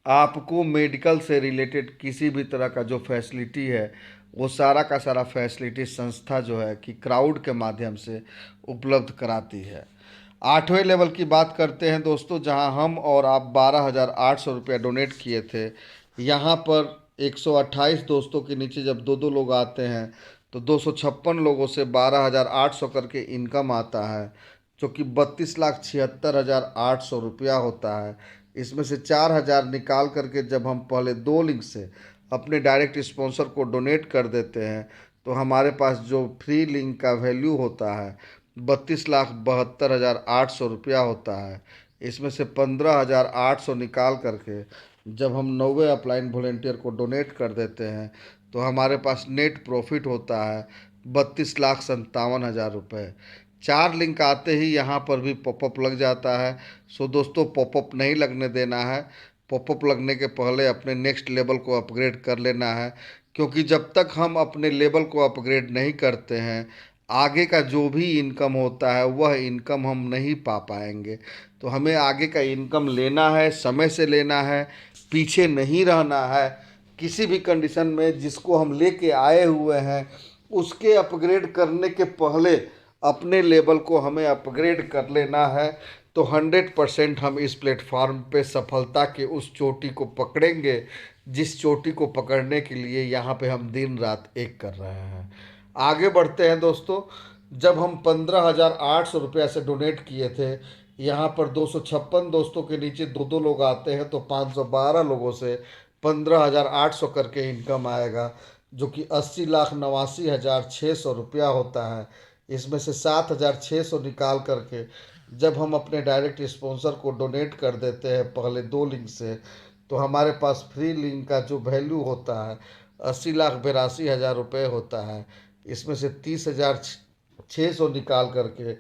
आपको मेडिकल से रिलेटेड किसी भी तरह का जो फैसिलिटी है वो सारा का सारा फैसिलिटी संस्था जो है कि क्राउड के माध्यम से उपलब्ध कराती है। 8वें लेवल की बात करते हैं दोस्तों, जहां हम और आप 12,800 रुपया डोनेट किए थे। यहाँ पर 128 दोस्तों के नीचे जब दो दो लोग आते हैं तो 256 लोगों से 12,800 करके इनकम आता है, जो कि 32,76,800 रुपया होता है। इसमें से 4,000 निकाल करके जब हम पहले 2 लिंक से अपने डायरेक्ट स्पॉन्सर को डोनेट कर देते हैं तो हमारे पास जो फ्री लिंक का वैल्यू होता है 32,72,800 रुपया होता है। इसमें से 15,800 निकाल करके जब हम 90 अपलाइन वॉलेंटियर को डोनेट कर देते हैं तो हमारे पास नेट प्रॉफिट होता है 32,57,000 रुपये। 4 लिंक आते ही यहाँ पर भी पॉपअप लग जाता है। सो दोस्तों, पॉपअप नहीं लगने देना है। पॉपअप लगने के पहले अपने नेक्स्ट लेवल को अपग्रेड कर लेना है, क्योंकि जब तक हम अपने लेवल को अपग्रेड नहीं करते हैं आगे का जो भी इनकम होता है वह इनकम हम नहीं पा पाएंगे। तो हमें आगे का इनकम लेना है, समय से लेना है, पीछे नहीं रहना है। किसी भी कंडीशन में जिसको हम लेके आए हुए हैं उसके अपग्रेड करने के पहले अपने लेवल को हमें अपग्रेड कर लेना है। तो 100% हम इस प्लेटफॉर्म पे सफलता के उस चोटी को पकड़ेंगे जिस चोटी को पकड़ने के लिए यहाँ पे हम दिन रात एक कर रहे हैं। आगे बढ़ते हैं दोस्तों। जब हम 15,800 रुपया से डोनेट किए थे, यहाँ पर 256 दोस्तों के नीचे दो दो लोग आते हैं तो 512 लोगों से 15,800 करके इनकम आएगा, जो कि 80,89,600 रुपया होता है। इसमें से 7,600 निकाल करके जब हम अपने डायरेक्ट स्पॉन्सर को डोनेट कर देते हैं पहले 2 लिंक से, तो हमारे पास फ्री लिंक का जो वैल्यू होता है 80,82,000 रुपये होता है। इसमें से 30,600 निकाल करके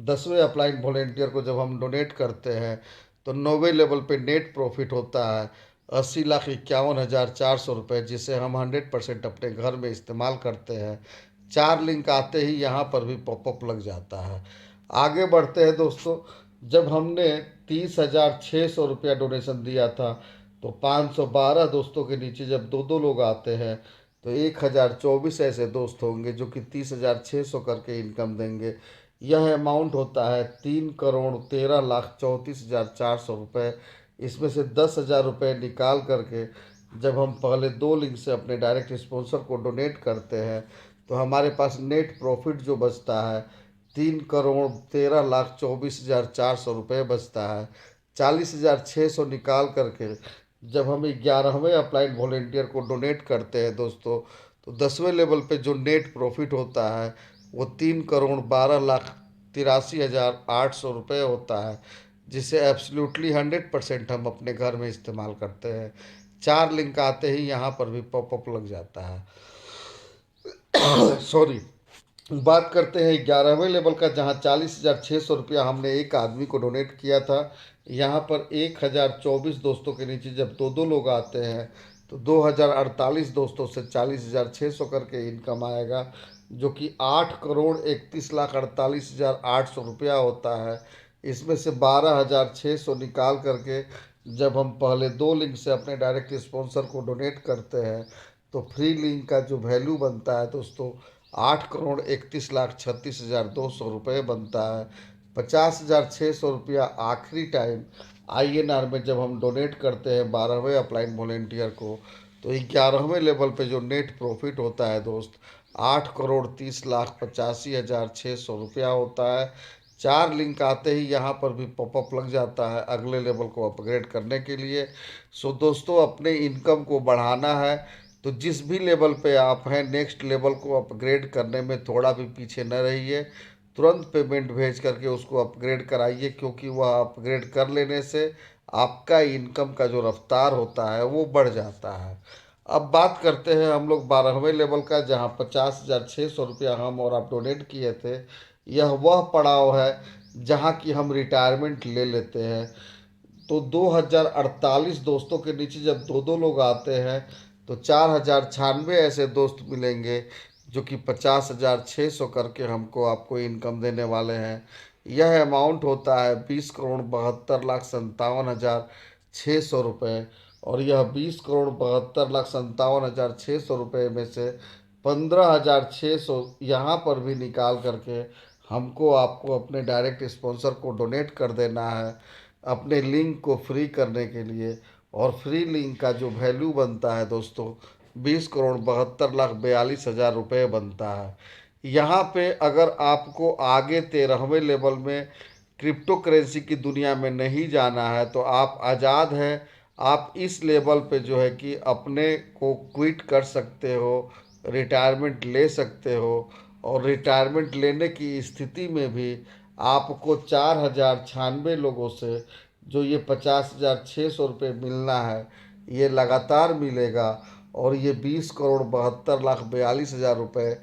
10वें अपलाइन वॉलेंटियर को जब हम डोनेट करते हैं तो 9वें लेवल पे नेट प्रॉफिट होता है 80,51,400 रुपये, जिसे हम 100% अपने घर में इस्तेमाल करते हैं। 4 लिंक आते ही यहाँ पर भी पॉपअप लग जाता है। आगे बढ़ते हैं दोस्तों। जब हमने 30,600 रुपया डोनेशन दिया था तो 512 दोस्तों के नीचे जब दो दो लोग आते हैं तो 1,024 ऐसे दोस्त होंगे जो कि 30,600 करके इनकम देंगे। यह अमाउंट होता है 3,13,34,400 रुपये। इसमें से 10,000 रुपये निकाल करके जब हम पहले 2 लिंक से अपने डायरेक्ट स्पॉन्सर को डोनेट करते हैं तो हमारे पास नेट प्रॉफिट जो बचता है 3,13,24,400 रुपये बचता है। 40,600 निकाल करके जब हम 11वें अप्लाइड वॉलेंटियर को डोनेट करते हैं दोस्तों, तो 10वें लेवल पे जो नेट प्रॉफिट होता है वो 3,12,83,800 रुपये होता है, जिसे एब्सोल्युटली 100% हम अपने घर में इस्तेमाल करते हैं। 4 लिंक आते ही यहाँ पर भी पॉपअप लग जाता है। सॉरी। बात करते हैं 11वें लेवल का, जहां 40,600 रुपया हमने एक आदमी को डोनेट किया था। यहाँ पर 1,024 दोस्तों के नीचे जब दो दो लोग आते हैं तो 2,048 दोस्तों से 40,600 करके इनकम आएगा, जो कि 8,31,48,800 रुपया होता है। इसमें से 12,600 निकाल करके जब हम पहले 2 लिंक से अपने डायरेक्ट स्पॉन्सर को डोनेट करते हैं तो फ्री लिंक का जो वैल्यू बनता है दोस्तों 8,31,36,200 रुपये बनता है। 50,600 रुपया आखिरी टाइम INR में जब हम डोनेट करते हैं 12वें अपलाइन वॉलेंटियर को, तो 11वें लेवल पे जो नेट प्रॉफिट होता है दोस्त 8,30,85,600 रुपया होता है। 4 लिंक आते ही यहाँ पर भी पॉपअप लग जाता है अगले लेवल को अपग्रेड करने के लिए। सो दोस्तों, अपने इनकम को बढ़ाना है तो जिस भी लेवल पे आप हैं नेक्स्ट लेवल को अपग्रेड करने में थोड़ा भी पीछे न रहिए। तुरंत पेमेंट भेज करके उसको अपग्रेड कराइए, क्योंकि वह अपग्रेड कर लेने से आपका इनकम का जो रफ्तार होता है वो बढ़ जाता है। अब बात करते हैं हम लोग 12वें लेवल का, जहां 50,600 रुपया हम और आप डोनेट किए थे। यह वह पड़ाव है जहां की हम रिटायरमेंट ले लेते हैं। तो 2,048 दोस्तों के नीचे जब दो दो लोग आते हैं तो 4,096 ऐसे दोस्त मिलेंगे जो कि 50,600 करके हमको आपको इनकम देने वाले हैं। यह अमाउंट होता है 20,72,57,600 रुपये, और यह 20,72,57,600 रुपये में से 15,600 यहाँ पर भी निकाल करके हमको आपको अपने डायरेक्ट स्पॉन्सर को डोनेट कर देना है अपने लिंक को फ्री करने के लिए। और फ्री लिंक का जो वैल्यू बनता है दोस्तों 20,72,42,000 रुपये बनता है। यहाँ पे अगर आपको आगे 13वें लेवल में क्रिप्टो करेंसी की दुनिया में नहीं जाना है तो आप आज़ाद हैं। आप इस लेवल पे जो है कि अपने को क्विट कर सकते हो, रिटायरमेंट ले सकते हो। और रिटायरमेंट लेने की स्थिति में भी आपको 4,096 लोगों से जो ये 50,600 रुपये मिलना है, ये लगातार मिलेगा। और ये 20,72,42,000 रुपये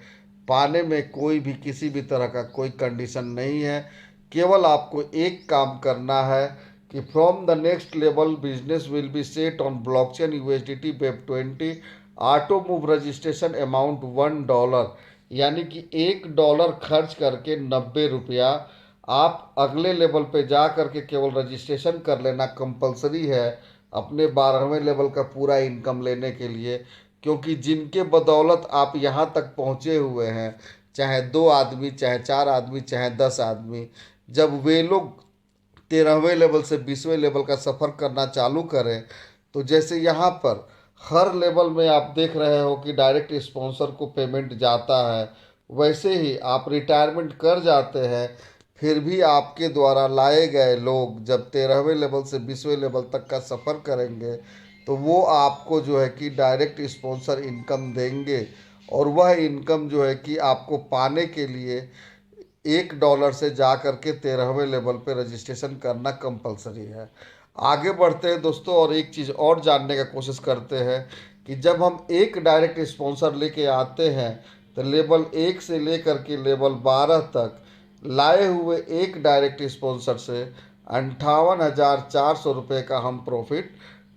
पाने में कोई भी किसी भी तरह का कोई कंडीशन नहीं है। केवल आपको एक काम करना है कि from the next level business will be set on blockchain USDT web 20 auto move registration amount $1, यानी कि $1 खर्च करके 90 रुपया आप अगले लेवल पे जा करके केवल रजिस्ट्रेशन कर लेना कंपलसरी है अपने 12वें लेवल का पूरा इनकम लेने के लिए। क्योंकि जिनके बदौलत आप यहाँ तक पहुँचे हुए हैं, चाहे 2 आदमी, चाहे 4 आदमी, चाहे 10 आदमी, जब वे लोग 13वें लेवल से 20वें लेवल का सफ़र करना चालू करें, तो जैसे यहाँ पर हर लेवल में आप देख रहे हो कि डायरेक्ट स्पॉन्सर को पेमेंट जाता है, वैसे ही आप रिटायरमेंट कर जाते हैं, फिर भी आपके द्वारा लाए गए लोग जब 13वें लेवल से 20वें लेवल तक का सफ़र करेंगे, तो वो आपको जो है कि डायरेक्ट स्पॉन्सर इनकम देंगे। और वह इनकम जो है कि आपको पाने के लिए $1 से जा कर के 13वें लेवल पे रजिस्ट्रेशन करना कंपलसरी है। आगे बढ़ते हैं दोस्तों, और एक चीज़ और जानने का कोशिश करते हैं कि जब हम एक डायरेक्ट स्पॉन्सर लेके आते हैं, तो लेवल 1 से लेकर के लेवल 12 तक लाए हुए एक डायरेक्ट स्पॉन्सर से 58,400 रुपये का हम प्रॉफिट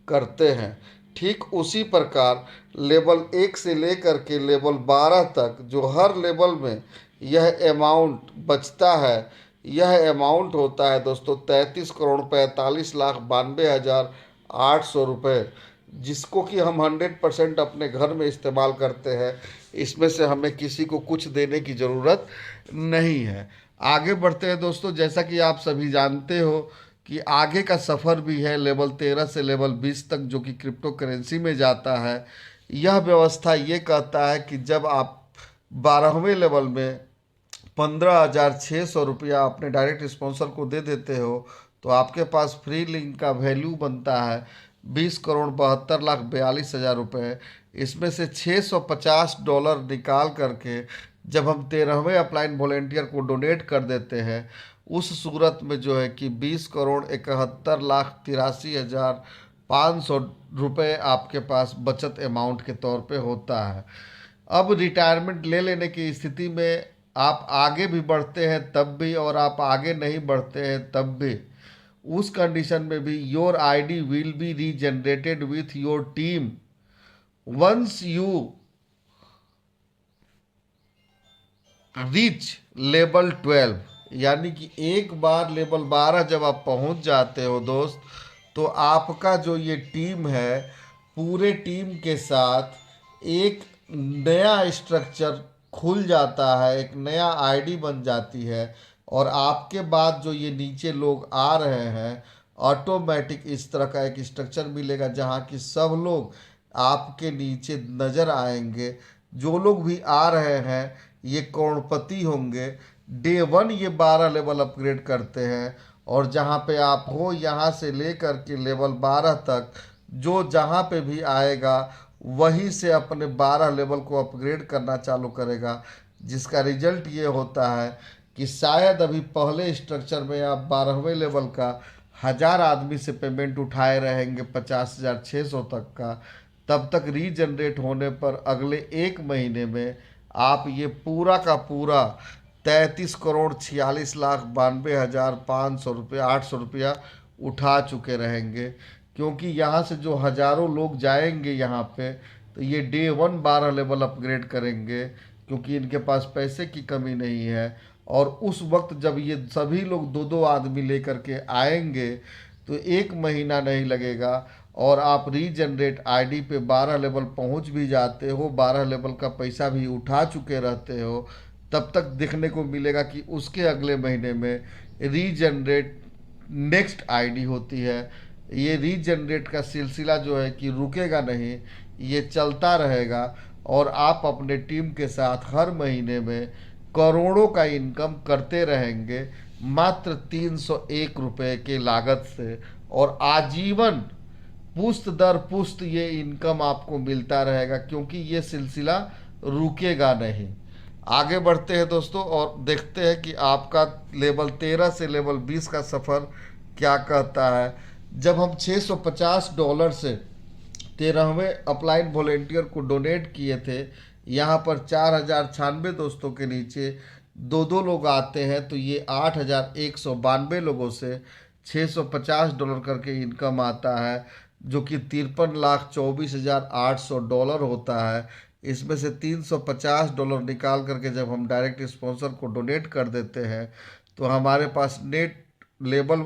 करते हैं। ठीक उसी प्रकार लेवल 1 से लेकर के लेवल 12 तक जो हर लेवल में यह अमाउंट बचता है, यह अमाउंट होता है दोस्तों 33,45,92,800 रुपये, जिसको कि हम 100% अपने घर में इस्तेमाल करते हैं। इसमें से हमें किसी को कुछ देने की ज़रूरत नहीं है। आगे बढ़ते हैं दोस्तों, जैसा कि आप सभी जानते हो कि आगे का सफ़र भी है लेवल 13 से लेवल 20 तक, जो कि क्रिप्टो करेंसी में जाता है। यह व्यवस्था ये कहता है कि जब आप 12वें लेवल में 15,600 रुपया अपने डायरेक्ट स्पॉन्सर को दे देते हो, तो आपके पास फ्री लिंक का वैल्यू बनता है $20,72,42,000। इसमें से $650 निकाल करके जब हम 13वें अपलाइन वॉलेंटियर को डोनेट कर देते हैं, उस सूरत में जो है कि 20,71,83,500 रुपये आपके पास बचत अमाउंट के तौर पे होता है। अब रिटायरमेंट ले लेने की स्थिति में आप आगे भी बढ़ते हैं तब भी, और आप आगे नहीं बढ़ते हैं तब भी, उस कंडीशन में भी your ID will be regenerated with your team once you reach level 12। यानी कि एक बार लेवल 12 जब आप पहुंच जाते हो दोस्त, तो आपका जो ये टीम है, पूरे टीम के साथ एक नया स्ट्रक्चर खुल जाता है, एक नया आईडी बन जाती है। और आपके बाद जो ये नीचे लोग आ रहे हैं, ऑटोमेटिक इस तरह का एक स्ट्रक्चर मिलेगा जहाँ की सब लोग आपके नीचे नज़र आएंगे। जो लोग भी आ रहे हैं ये करोड़पति होंगे। डे 1 ये 12 लेवल अपग्रेड करते हैं, और जहाँ पे आप हो यहाँ से लेकर के लेवल 12 तक जो जहाँ पे भी आएगा वहीं से अपने 12 लेवल को अपग्रेड करना चालू करेगा। जिसका रिजल्ट ये होता है कि शायद अभी पहले स्ट्रक्चर में आप 12वें लेवल का 1,000 आदमी से पेमेंट उठाए रहेंगे 50,600 तक का, तब तक रीजनरेट होने पर अगले 1 महीने में आप ये पूरा का पूरा 33,46,92,500 रुपये 800 रुपया उठा चुके रहेंगे। क्योंकि यहाँ से जो हज़ारों लोग जाएंगे यहाँ पे, तो ये डे 1 12 लेवल अपग्रेड करेंगे, क्योंकि इनके पास पैसे की कमी नहीं है। और उस वक्त जब ये सभी लोग 2-2 आदमी लेकर के आएंगे, तो 1 महीना नहीं लगेगा और आप रीजनरेट आईडी पे 12 लेवल पहुंच भी जाते हो, 12 लेवल का पैसा भी उठा चुके रहते हो। तब तक देखने को मिलेगा कि उसके अगले महीने में रीजनरेट नेक्स्ट आईडी होती है। ये रीजनरेट का सिलसिला जो है कि रुकेगा नहीं, ये चलता रहेगा, और आप अपने टीम के साथ हर महीने में करोड़ों का इनकम करते रहेंगे मात्र 301 रुपये के लागत से। और आजीवन पुश्त दर पुश्त ये इनकम आपको मिलता रहेगा, क्योंकि ये सिलसिला रुकेगा नहीं। आगे बढ़ते हैं दोस्तों और देखते हैं कि आपका लेवल 13 से लेवल 20 का सफ़र क्या कहता है। जब हम $650 से 13वें अपलाइन वॉलेंटियर को डोनेट किए थे, यहाँ पर 4096 दोस्तों के नीचे दो दो लोग आते हैं, तो ये 8192 लोगों से $650 करके इनकम आता है, जो कि 53,24,800 होता है। इसमें से $350 निकाल करके जब हम डायरेक्ट स्पॉन्सर को डोनेट कर देते हैं, तो हमारे पास नेट लेवल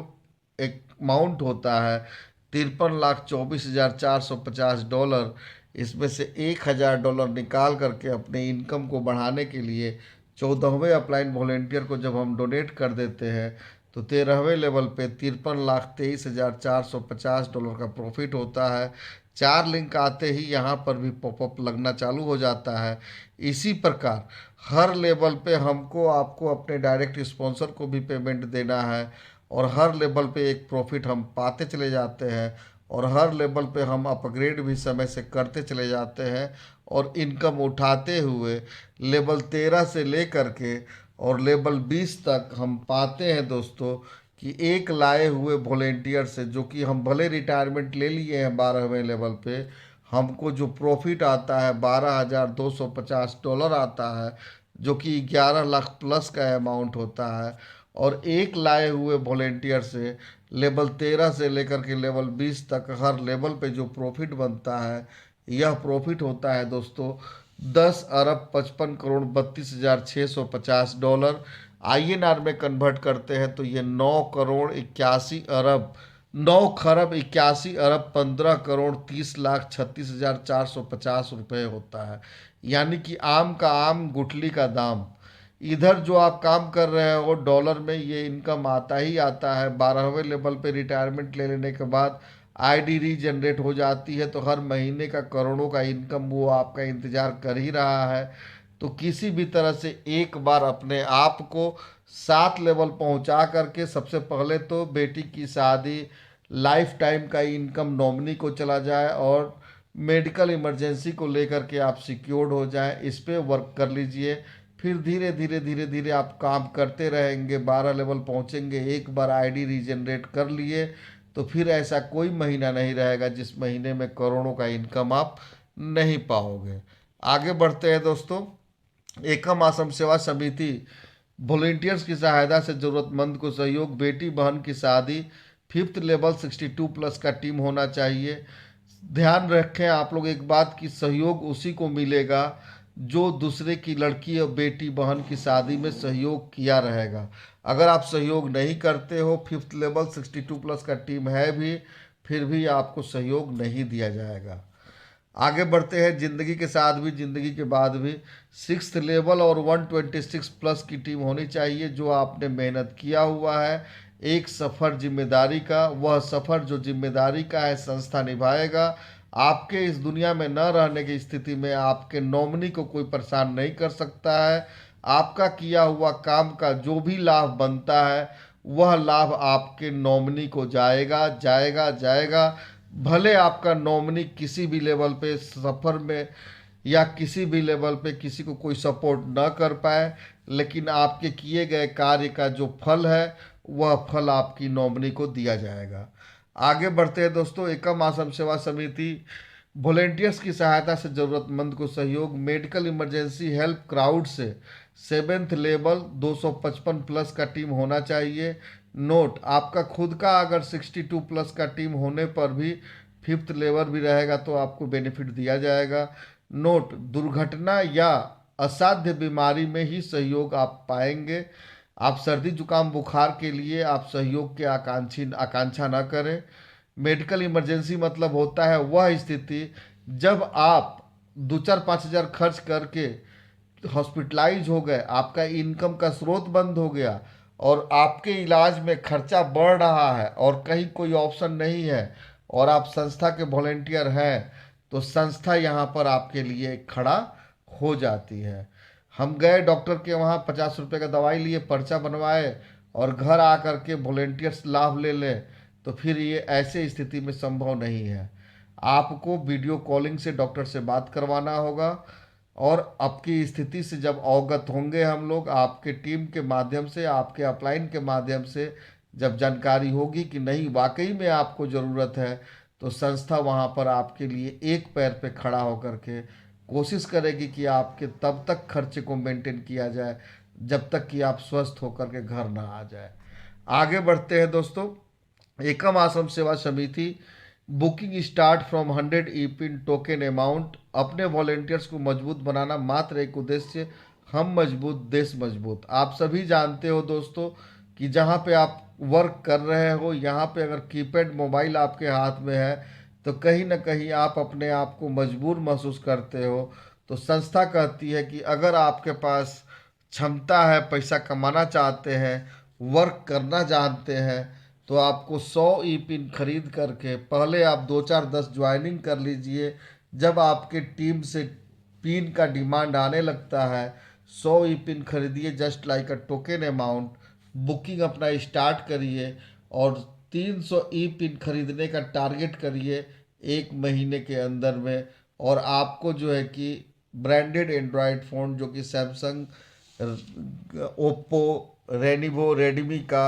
एक अमाउंट होता है $53,24,450। इसमें से $1,000 निकाल करके अपने इनकम को बढ़ाने के लिए 14वें अपलाइन वॉलेंटियर को जब हम डोनेट कर देते हैं, तो 13वें लेवल पे $53,23,450 का प्रॉफिट होता है। 4 लिंक आते ही यहाँ पर भी पॉपअप लगना चालू हो जाता है। इसी प्रकार हर लेवल पे हमको आपको अपने डायरेक्ट स्पॉन्सर को भी पेमेंट देना है, और हर लेवल पे एक प्रॉफिट हम पाते चले जाते हैं, और हर लेवल पे हम अपग्रेड भी समय से करते चले जाते हैं, और इनकम उठाते हुए लेवल 13 से लेकर के और लेवल 20 तक हम पाते हैं दोस्तों कि एक लाए हुए वॉलेंटियर से, जो कि हम भले रिटायरमेंट ले लिए हैं 12वें लेवल पे, हमको जो प्रॉफिट आता है $12,250 आता है, जो कि 11 लाख प्लस का अमाउंट होता है। और एक लाए हुए वॉलेंटियर से लेवल 13 से लेकर के लेवल 20 तक हर लेवल पे जो प्रॉफिट बनता है, यह प्रॉफिट होता है दोस्तों 10,55,32,650। INR में कन्वर्ट करते हैं तो ये 9,81,30,15,30,36,450 रुपये होता है। यानी कि आम का आम गुठली का दाम। इधर जो आप काम कर रहे हो डॉलर में, ये इनकम आता ही आता है। 12वें लेवल पे रिटायरमेंट ले लेने के बाद आईडी रीजनरेट हो जाती है, तो हर महीने का करोड़ों का इनकम वो आपका इंतज़ार कर ही रहा है। तो किसी भी तरह से एक बार अपने आप को 7 लेवल पहुंचा करके, सबसे पहले तो बेटी की शादी, लाइफ टाइम का इनकम नॉमिनी को चला जाए, और मेडिकल इमरजेंसी को लेकर के आप सिक्योर्ड हो जाएं, इस पे वर्क कर लीजिए। फिर धीरे धीरे धीरे धीरे आप काम करते रहेंगे, 12 लेवल पहुंचेंगे। एक बार आईडी रीजनरेट कर लिए तो फिर ऐसा कोई महीना नहीं रहेगा जिस महीने में करोड़ों का इनकम आप नहीं पाओगे। आगे बढ़ते हैं दोस्तों। एकम आश्रम सेवा समिति वॉलेंटियर्स की सहायता से ज़रूरतमंद को सहयोग, बेटी बहन की शादी, 5th लेवल 62 प्लस का टीम होना चाहिए। ध्यान रखें आप लोग एक बात की, सहयोग उसी को मिलेगा जो दूसरे की लड़की और बेटी बहन की शादी में सहयोग किया रहेगा। अगर आप सहयोग नहीं करते हो, 5th लेवल 62 प्लस का टीम है भी, फिर भी आपको सहयोग नहीं दिया जाएगा। आगे बढ़ते हैं। ज़िंदगी के साथ भी ज़िंदगी के बाद भी 6th लेवल और 126 प्लस की टीम होनी चाहिए, जो आपने मेहनत किया हुआ है एक सफ़र जिम्मेदारी का। वह सफ़र जो जिम्मेदारी का है संस्था निभाएगा। आपके इस दुनिया में न रहने की स्थिति में आपके नॉमिनी को कोई परेशान नहीं कर सकता है। आपका किया हुआ काम का जो भी लाभ बनता है, वह लाभ आपके नॉमिनी को जाएगा जाएगा जाएगा। भले आपका नॉमिनी किसी भी लेवल पे सफ़र में या किसी भी लेवल पे किसी को कोई सपोर्ट न कर पाए, लेकिन आपके किए गए कार्य का जो फल है, वह फल आपकी नॉमिनी को दिया जाएगा। आगे बढ़ते हैं दोस्तों। एकम आश्रम सेवा समिति वॉलेंटियर्स की सहायता से ज़रूरतमंद को सहयोग, मेडिकल इमरजेंसी हेल्प क्राउड से 7th लेवल 255 प्लस का टीम होना चाहिए। नोट, आपका खुद का अगर 62 प्लस का टीम होने पर भी 5th लेवल भी रहेगा तो आपको बेनिफिट दिया जाएगा। नोट, दुर्घटना या असाध्य बीमारी में ही सहयोग आप पाएंगे। आप सर्दी जुकाम बुखार के लिए आप सहयोग के आकांक्षा न करें। मेडिकल इमरजेंसी मतलब होता है वह स्थिति जब आप 2-4-5 हज़ार खर्च करके हॉस्पिटलाइज हो गए, आपका इनकम का स्रोत बंद हो गया और आपके इलाज में खर्चा बढ़ रहा है और कहीं कोई ऑप्शन नहीं है, और आप संस्था के वॉलेंटियर हैं, तो संस्था यहाँ पर आपके लिए खड़ा हो जाती है। हम गए डॉक्टर के वहाँ, 50 रुपये का दवाई लिए, पर्चा बनवाए और घर आकर के वॉलेंटियर्स लाभ ले लें, तो फिर ये ऐसे स्थिति में संभव नहीं है। आपको वीडियो कॉलिंग से डॉक्टर से बात करवाना होगा। और आपकी स्थिति से जब अवगत होंगे हम लोग, आपके टीम के माध्यम से, आपके अपलाइन के माध्यम से जब जानकारी होगी कि नहीं वाकई में आपको ज़रूरत है, तो संस्था वहाँ पर आपके लिए एक पैर पे खड़ा होकर के कोशिश करेगी कि आपके तब तक खर्चे को मेंटेन किया जाए जब तक कि आप स्वस्थ होकर के घर ना आ जाए। आगे बढ़ते हैं दोस्तों। एकम आश्रम सेवा समिति booking start from 100 E pin token amount. अपने वॉलेंटियर्स को मजबूत बनाना मात्र एक उद्देश्य, हम मजबूत देश मजबूत। आप सभी जानते हो दोस्तों कि जहाँ पे आप वर्क कर रहे हो, यहाँ पे अगर कीपैड मोबाइल आपके हाथ में है तो कहीं ना कहीं आप अपने आप को मजबूर महसूस करते हो। तो संस्था कहती है कि अगर आपके पास क्षमता है, पैसा कमाना चाहते हैं, वर्क करना जानते हैं, तो आपको 100 ई पिन खरीद करके पहले आप 2 4 10 ज्वाइनिंग कर लीजिए। जब आपके टीम से पिन का डिमांड आने लगता है, 100 ई पिन खरीदिए just like a token amount, booking अपना स्टार्ट करिए और 300 ई पिन खरीदने का टारगेट करिए 1 महीने के अंदर में। और आपको जो है कि ब्रांडेड एंड्रॉयड फ़ोन जो कि सैमसंग, ओप्पो, रेनिवो, रेडमी का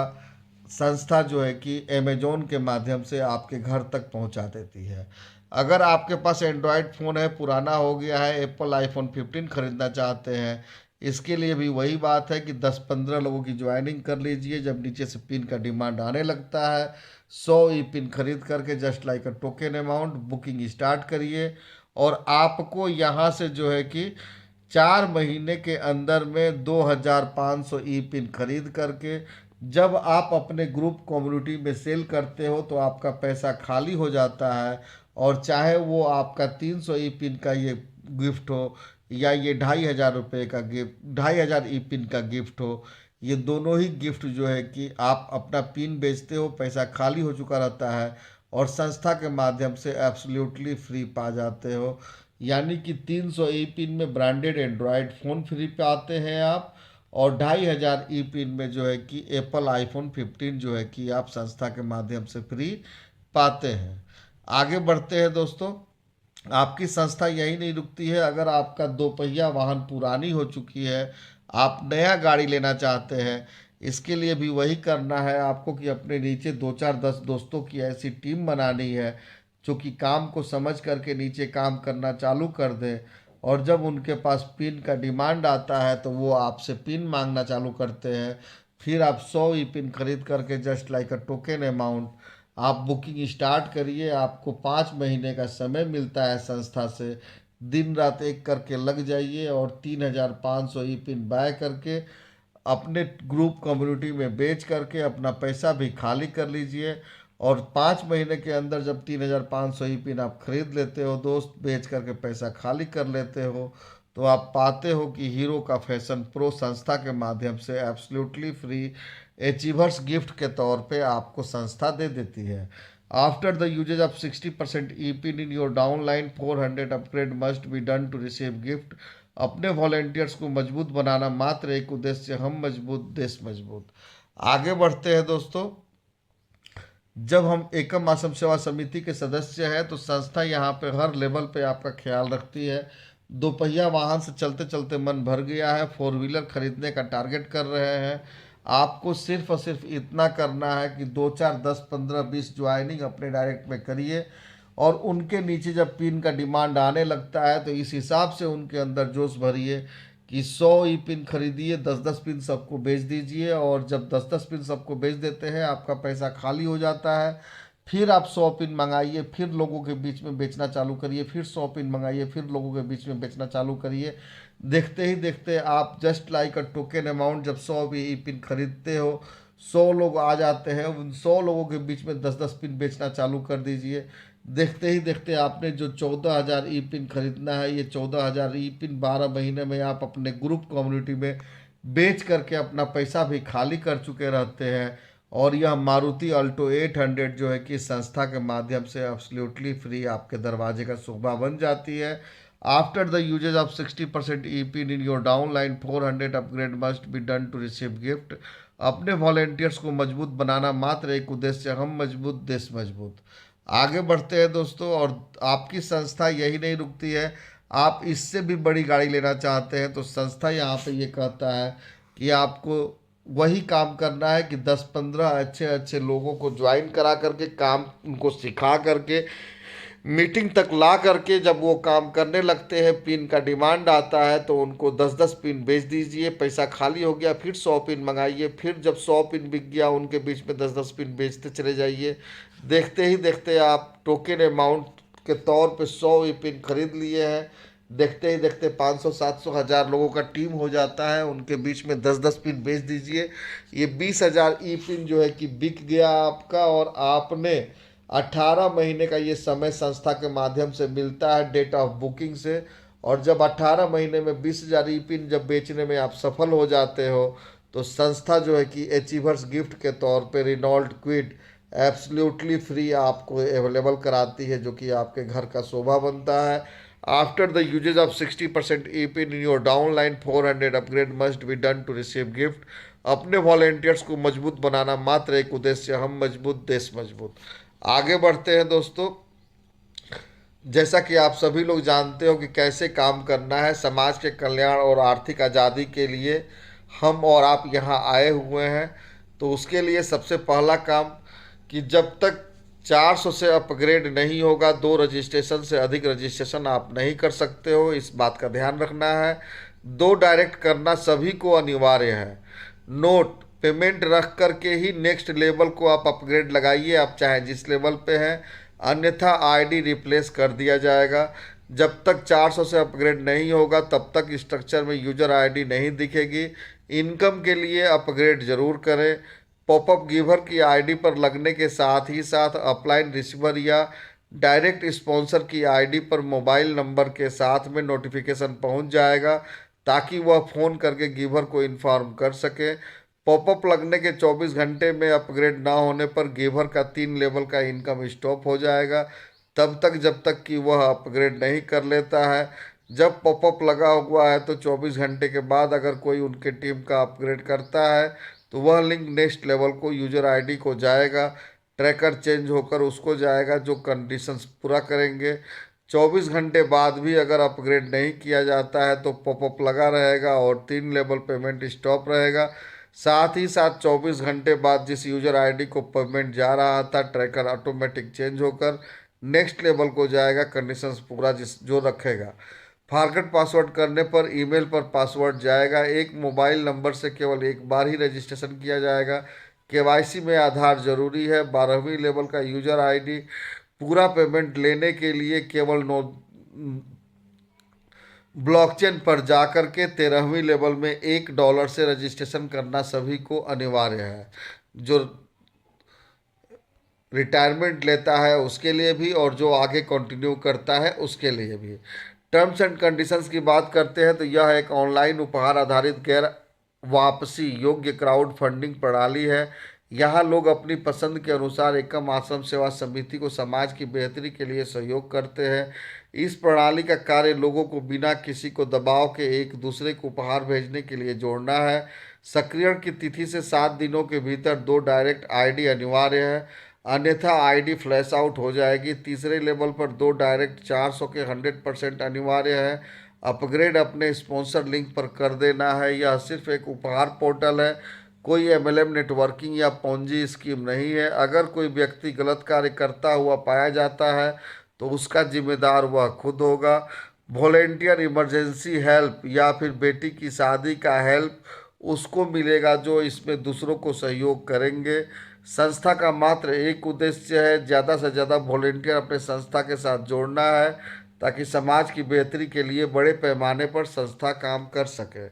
संस्था जो है कि अमेजोन के माध्यम से आपके घर तक पहुंचा देती है। अगर आपके पास एंड्रॉयड फ़ोन है, पुराना हो गया है, एप्पल आईफोन 15 खरीदना चाहते हैं, इसके लिए भी वही बात है कि 10 15 लोगों की ज्वाइनिंग कर लीजिए। जब नीचे से पिन का डिमांड आने लगता है, 100 ई पिन खरीद करके just like a token amount booking start करिए। और आपको यहाँ से जो है कि 4 महीने के अंदर में 2500 ई पिन खरीद करके जब आप अपने ग्रुप कम्युनिटी में सेल करते हो तो आपका पैसा खाली हो जाता है। और चाहे वो आपका 300 ई पिन का ये गिफ्ट हो या ये 2500 रुपये का गिफ्ट, 2500 ई पिन का गिफ्ट हो, ये दोनों ही गिफ्ट जो है कि आप अपना पिन बेचते हो, पैसा खाली हो चुका रहता है और संस्था के माध्यम से एब्सोल्युटली फ्री पा जाते हो। यानी कि 300 ई पिन में ब्रांडेड एंड्रॉयड फ़ोन फ्री पे आते हैं आप, और 2500 ई पिन में जो है कि एप्पल आईफोन 15 जो है कि आप संस्था के माध्यम से फ्री पाते हैं। आगे बढ़ते हैं दोस्तों। आपकी संस्था यही नहीं रुकती है। अगर आपका 2 पहिया वाहन पुरानी हो चुकी है, आप नया गाड़ी लेना चाहते हैं, इसके लिए भी वही करना है आपको कि अपने नीचे 2 4 10 दोस्तों की ऐसी टीम बनानी है जो कि काम को समझ करके नीचे काम करना चालू कर दें। और जब उनके पास पिन का डिमांड आता है तो वो आपसे पिन मांगना चालू करते हैं। फिर आप 100 ई पिन खरीद करके just like a token amount आप बुकिंग स्टार्ट करिए। आपको 5 महीने का समय मिलता है संस्था से। दिन रात एक करके लग जाइए और 3500 ई पिन बाय करके अपने ग्रुप कम्युनिटी में बेच करके अपना पैसा भी खाली कर लीजिए। और 5 महीने के अंदर जब 3500 ई पिन आप खरीद लेते हो दोस्त, बेच करके पैसा खाली कर लेते हो, तो आप पाते हो कि हीरो का फैशन प्रो संस्था के माध्यम से एब्सोल्युटली फ्री अचीवर्स गिफ्ट के तौर पे आपको संस्था दे देती है। After the usages of 60% E pin in your downline 400 upgrade must be done to receive gift. अपने वॉलेंटियर्स को मजबूत बनाना मात्र एक उद्देश्य, हम मजबूत देश मजबूत। आगे बढ़ते हैं दोस्तों। जब हम एकम आश्रम सेवा समिति के सदस्य हैं तो संस्था यहाँ पे हर लेवल पे आपका ख्याल रखती है। 2 पहिया वाहन से चलते चलते मन भर गया है, 4 व्हीलर खरीदने का टारगेट कर रहे हैं। आपको सिर्फ और सिर्फ इतना करना है कि 2 4 10 15 20 ज्वाइनिंग अपने डायरेक्ट में करिए। और उनके नीचे जब पिन का डिमांड आने लगता है तो इस हिसाब से उनके अंदर जोश भरिए कि 100 ई पिन खरीदिए, 10 10 पिन सबको बेच दीजिए। और जब 10 10 पिन सबको बेच देते हैं आपका पैसा खाली हो जाता है। फिर आप 100 पिन मंगाइए, फिर लोगों के बीच में बेचना चालू करिए, फिर 100 पिन मंगाइए, फिर लोगों के बीच में बेचना चालू करिए। देखते ही देखते आप just like a token amount जब 100 भी ई पिन खरीदते हो, 100 लोग आ जाते हैं, उन 100 लोगों के बीच में 10 10 पिन बेचना चालू कर दीजिए। देखते ही देखते आपने जो 14,000 ई पिन खरीदना है, ये 14,000 ई पिन 12 महीने में आप अपने ग्रुप कम्युनिटी में बेच करके अपना पैसा भी खाली कर चुके रहते हैं। और यह मारुति अल्टो 800 जो है कि संस्था के माध्यम से एब्सोल्युटली फ्री आपके दरवाजे का शोभा बन जाती है। After the usages of 60% E pin in your downline 400 upgrade must be done to receive gift. अपने वॉलेंटियर्स को मजबूत बनाना मात्र एक उद्देश्य, हम मजबूत देश मजबूत। आगे बढ़ते हैं दोस्तों। और आपकी संस्था यही नहीं रुकती है। आप इससे भी बड़ी गाड़ी लेना चाहते हैं तो संस्था यहाँ पे ये कहता है कि आपको वही काम करना है कि 10-15 अच्छे अच्छे लोगों को ज्वाइन करा करके काम उनको सिखा करके मीटिंग तक ला करके जब वो काम करने लगते हैं, पिन का डिमांड आता है तो उनको 10-10 पिन बेच दीजिए, पैसा खाली हो गया फिर 100 पिन मंगाइए, फिर जब 100 पिन बिक गया उनके बीच में 10-10 पिन बेचते चले जाइए। देखते ही देखते आप टोकन अमाउंट के तौर पे 100 ई पिन खरीद लिए हैं। देखते ही देखते 500-700-1000 लोगों का टीम हो जाता है, उनके बीच में 10-10 पिन बेच दीजिए। ये 20,000 ई पिन जो है कि बिक गया आपका, और आपने 18 महीने का ये समय संस्था के माध्यम से मिलता है डेट ऑफ बुकिंग से। और जब 18 महीने में 20,000 ई पिन जब बेचने में आप सफल हो जाते हो तो संस्था जो है कि अचीवर्स गिफ्ट के तौर पे रेनॉल्ट क्विड एब्सोल्युटली फ्री आपको अवेलेबल कराती है, जो कि आपके घर का शोभा बनता है। After the usages of 60% E pin in your downline 400 upgrade must be done to receive gift. अपने वॉलेंटियर्स को मजबूत बनाना मात्र एक उद्देश्य, हम मजबूत देश मजबूत। आगे बढ़ते हैं दोस्तों। जैसा कि आप सभी लोग जानते हो कि कैसे काम करना है समाज के कल्याण और आर्थिक आज़ादी के लिए, हम और आप यहाँ आए हुए हैं। तो उसके लिए सबसे पहला काम कि जब तक 400 से अपग्रेड नहीं होगा, 2 रजिस्ट्रेशन से अधिक रजिस्ट्रेशन आप नहीं कर सकते हो, इस बात का ध्यान रखना है। 2 डायरेक्ट करना सभी को अनिवार्य है। नोट, पेमेंट रख करके ही नेक्स्ट लेवल को आप अपग्रेड लगाइए, आप चाहे जिस लेवल पे हैं, अन्यथा आईडी रिप्लेस कर दिया जाएगा। जब तक 400 से अपग्रेड नहीं होगा तब तक स्ट्रक्चर में यूजर आईडी नहीं दिखेगी। इनकम के लिए अपग्रेड जरूर करें। पॉपअप गिवर की आईडी पर लगने के साथ ही साथ अपलाइन रिसीवर या डायरेक्ट स्पॉन्सर की आईडी पर मोबाइल नंबर के साथ में नोटिफिकेशन पहुंच जाएगा, ताकि वह फ़ोन करके गिवर को इन्फॉर्म कर सके। पॉपअप लगने के 24 घंटे में अपग्रेड ना होने पर गिवर का 3 लेवल का इनकम स्टॉप हो जाएगा, तब तक जब तक कि वह अपग्रेड नहीं कर लेता है। जब पॉपअप लगा हुआ है तो 24 घंटे के बाद अगर कोई उनके टीम का अपग्रेड करता है तो वह लिंक नेक्स्ट लेवल को यूजर आईडी को जाएगा, ट्रैकर चेंज होकर उसको जाएगा जो कंडीशंस पूरा करेंगे। 24 घंटे बाद भी अगर अपग्रेड नहीं किया जाता है तो पॉपअप लगा रहेगा और 3 लेवल पेमेंट स्टॉप रहेगा। साथ ही साथ 24 घंटे बाद जिस यूजर आईडी को पेमेंट जा रहा था, ट्रैकर ऑटोमेटिक चेंज होकर नेक्स्ट लेवल को जाएगा, कंडीशंस पूरा जिस जो रखेगा। फॉरगेट पासवर्ड करने पर ईमेल पर पासवर्ड जाएगा। एक मोबाइल नंबर से केवल एक बार ही रजिस्ट्रेशन किया जाएगा। केवाईसी में आधार जरूरी है। 12वीं लेवल का यूजर आईडी। पूरा पेमेंट लेने के लिए केवल ब्लॉकचेन पर जाकर के 13वीं लेवल में $1 से रजिस्ट्रेशन करना सभी को अनिवार्य है। जो रिटायरमेंट लेता है उसके लिए भी और जो आगे कंटिन्यू करता है उसके लिए भी। टर्म्स एंड कंडीशंस की बात करते हैं तो यह एक ऑनलाइन उपहार आधारित गैर वापसी योग्य क्राउड फंडिंग प्रणाली है। यहाँ लोग अपनी पसंद के अनुसार एकम आश्रम सेवा समिति को समाज की बेहतरी के लिए सहयोग करते हैं। इस प्रणाली का कार्य लोगों को बिना किसी को दबाव के एक दूसरे को उपहार भेजने के लिए जोड़ना है। सक्रियण की तिथि से 7 दिनों के भीतर 2 डायरेक्ट आईडी अनिवार्य है, अन्यथा आईडी फ्लैश आउट हो जाएगी। तीसरे लेवल पर 2 डायरेक्ट 400 के 100% अनिवार्य है। अपग्रेड अपने स्पॉन्सर लिंक पर कर देना है। यह सिर्फ एक उपहार पोर्टल है, कोई एमएलएम नेटवर्किंग या पोंजी स्कीम नहीं है। अगर कोई व्यक्ति गलत कार्य करता हुआ पाया जाता है तो उसका जिम्मेदार वह खुद होगा। वॉलेंटियर इमरजेंसी हेल्प या फिर बेटी की शादी का हेल्प उसको मिलेगा जो इसमें दूसरों को सहयोग करेंगे। संस्था का मात्र एक उद्देश्य है, ज़्यादा से ज़्यादा वॉलेंटियर अपने संस्था के साथ जोड़ना है, ताकि समाज की बेहतरी के लिए बड़े पैमाने पर संस्था काम कर सके।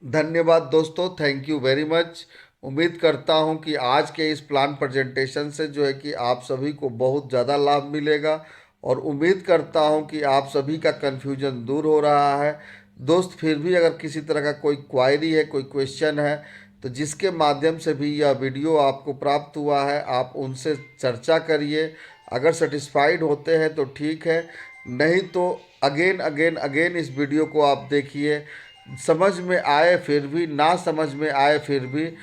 धन्यवाद दोस्तों, थैंक यू वेरी मच। उम्मीद करता हूं कि आज के इस प्लान प्रेजेंटेशन से जो है कि आप सभी को बहुत ज़्यादा लाभ मिलेगा, और उम्मीद करता हूं कि आप सभी का कन्फ्यूजन दूर हो रहा है। दोस्त, फिर भी अगर किसी तरह का कोई क्वायरी है, कोई क्वेश्चन है, तो जिसके माध्यम से भी यह वीडियो आपको प्राप्त हुआ है आप उनसे चर्चा करिए। अगर सेटिस्फाइड होते हैं तो ठीक है, नहीं तो अगेन अगेन अगेन इस वीडियो को आप देखिए। समझ में आए फिर भी, ना समझ में आए फिर भी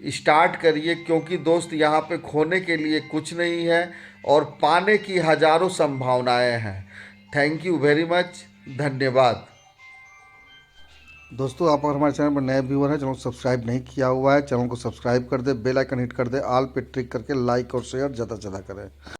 स्टार्ट करिए, क्योंकि दोस्त यहाँ पे खोने के लिए कुछ नहीं है और पाने की हजारों संभावनाएं हैं। थैंक यू वेरी मच, धन्यवाद। दोस्तों, आप अगर हमारे चैनल पर नए व्यूअर हैं, चैनल को सब्सक्राइब नहीं किया हुआ है, चैनल को सब्सक्राइब कर दे, बेल आइकन हिट कर दे, ऑल पे ट्रिक करके लाइक और शेयर ज़्यादा से ज़्यादा करें।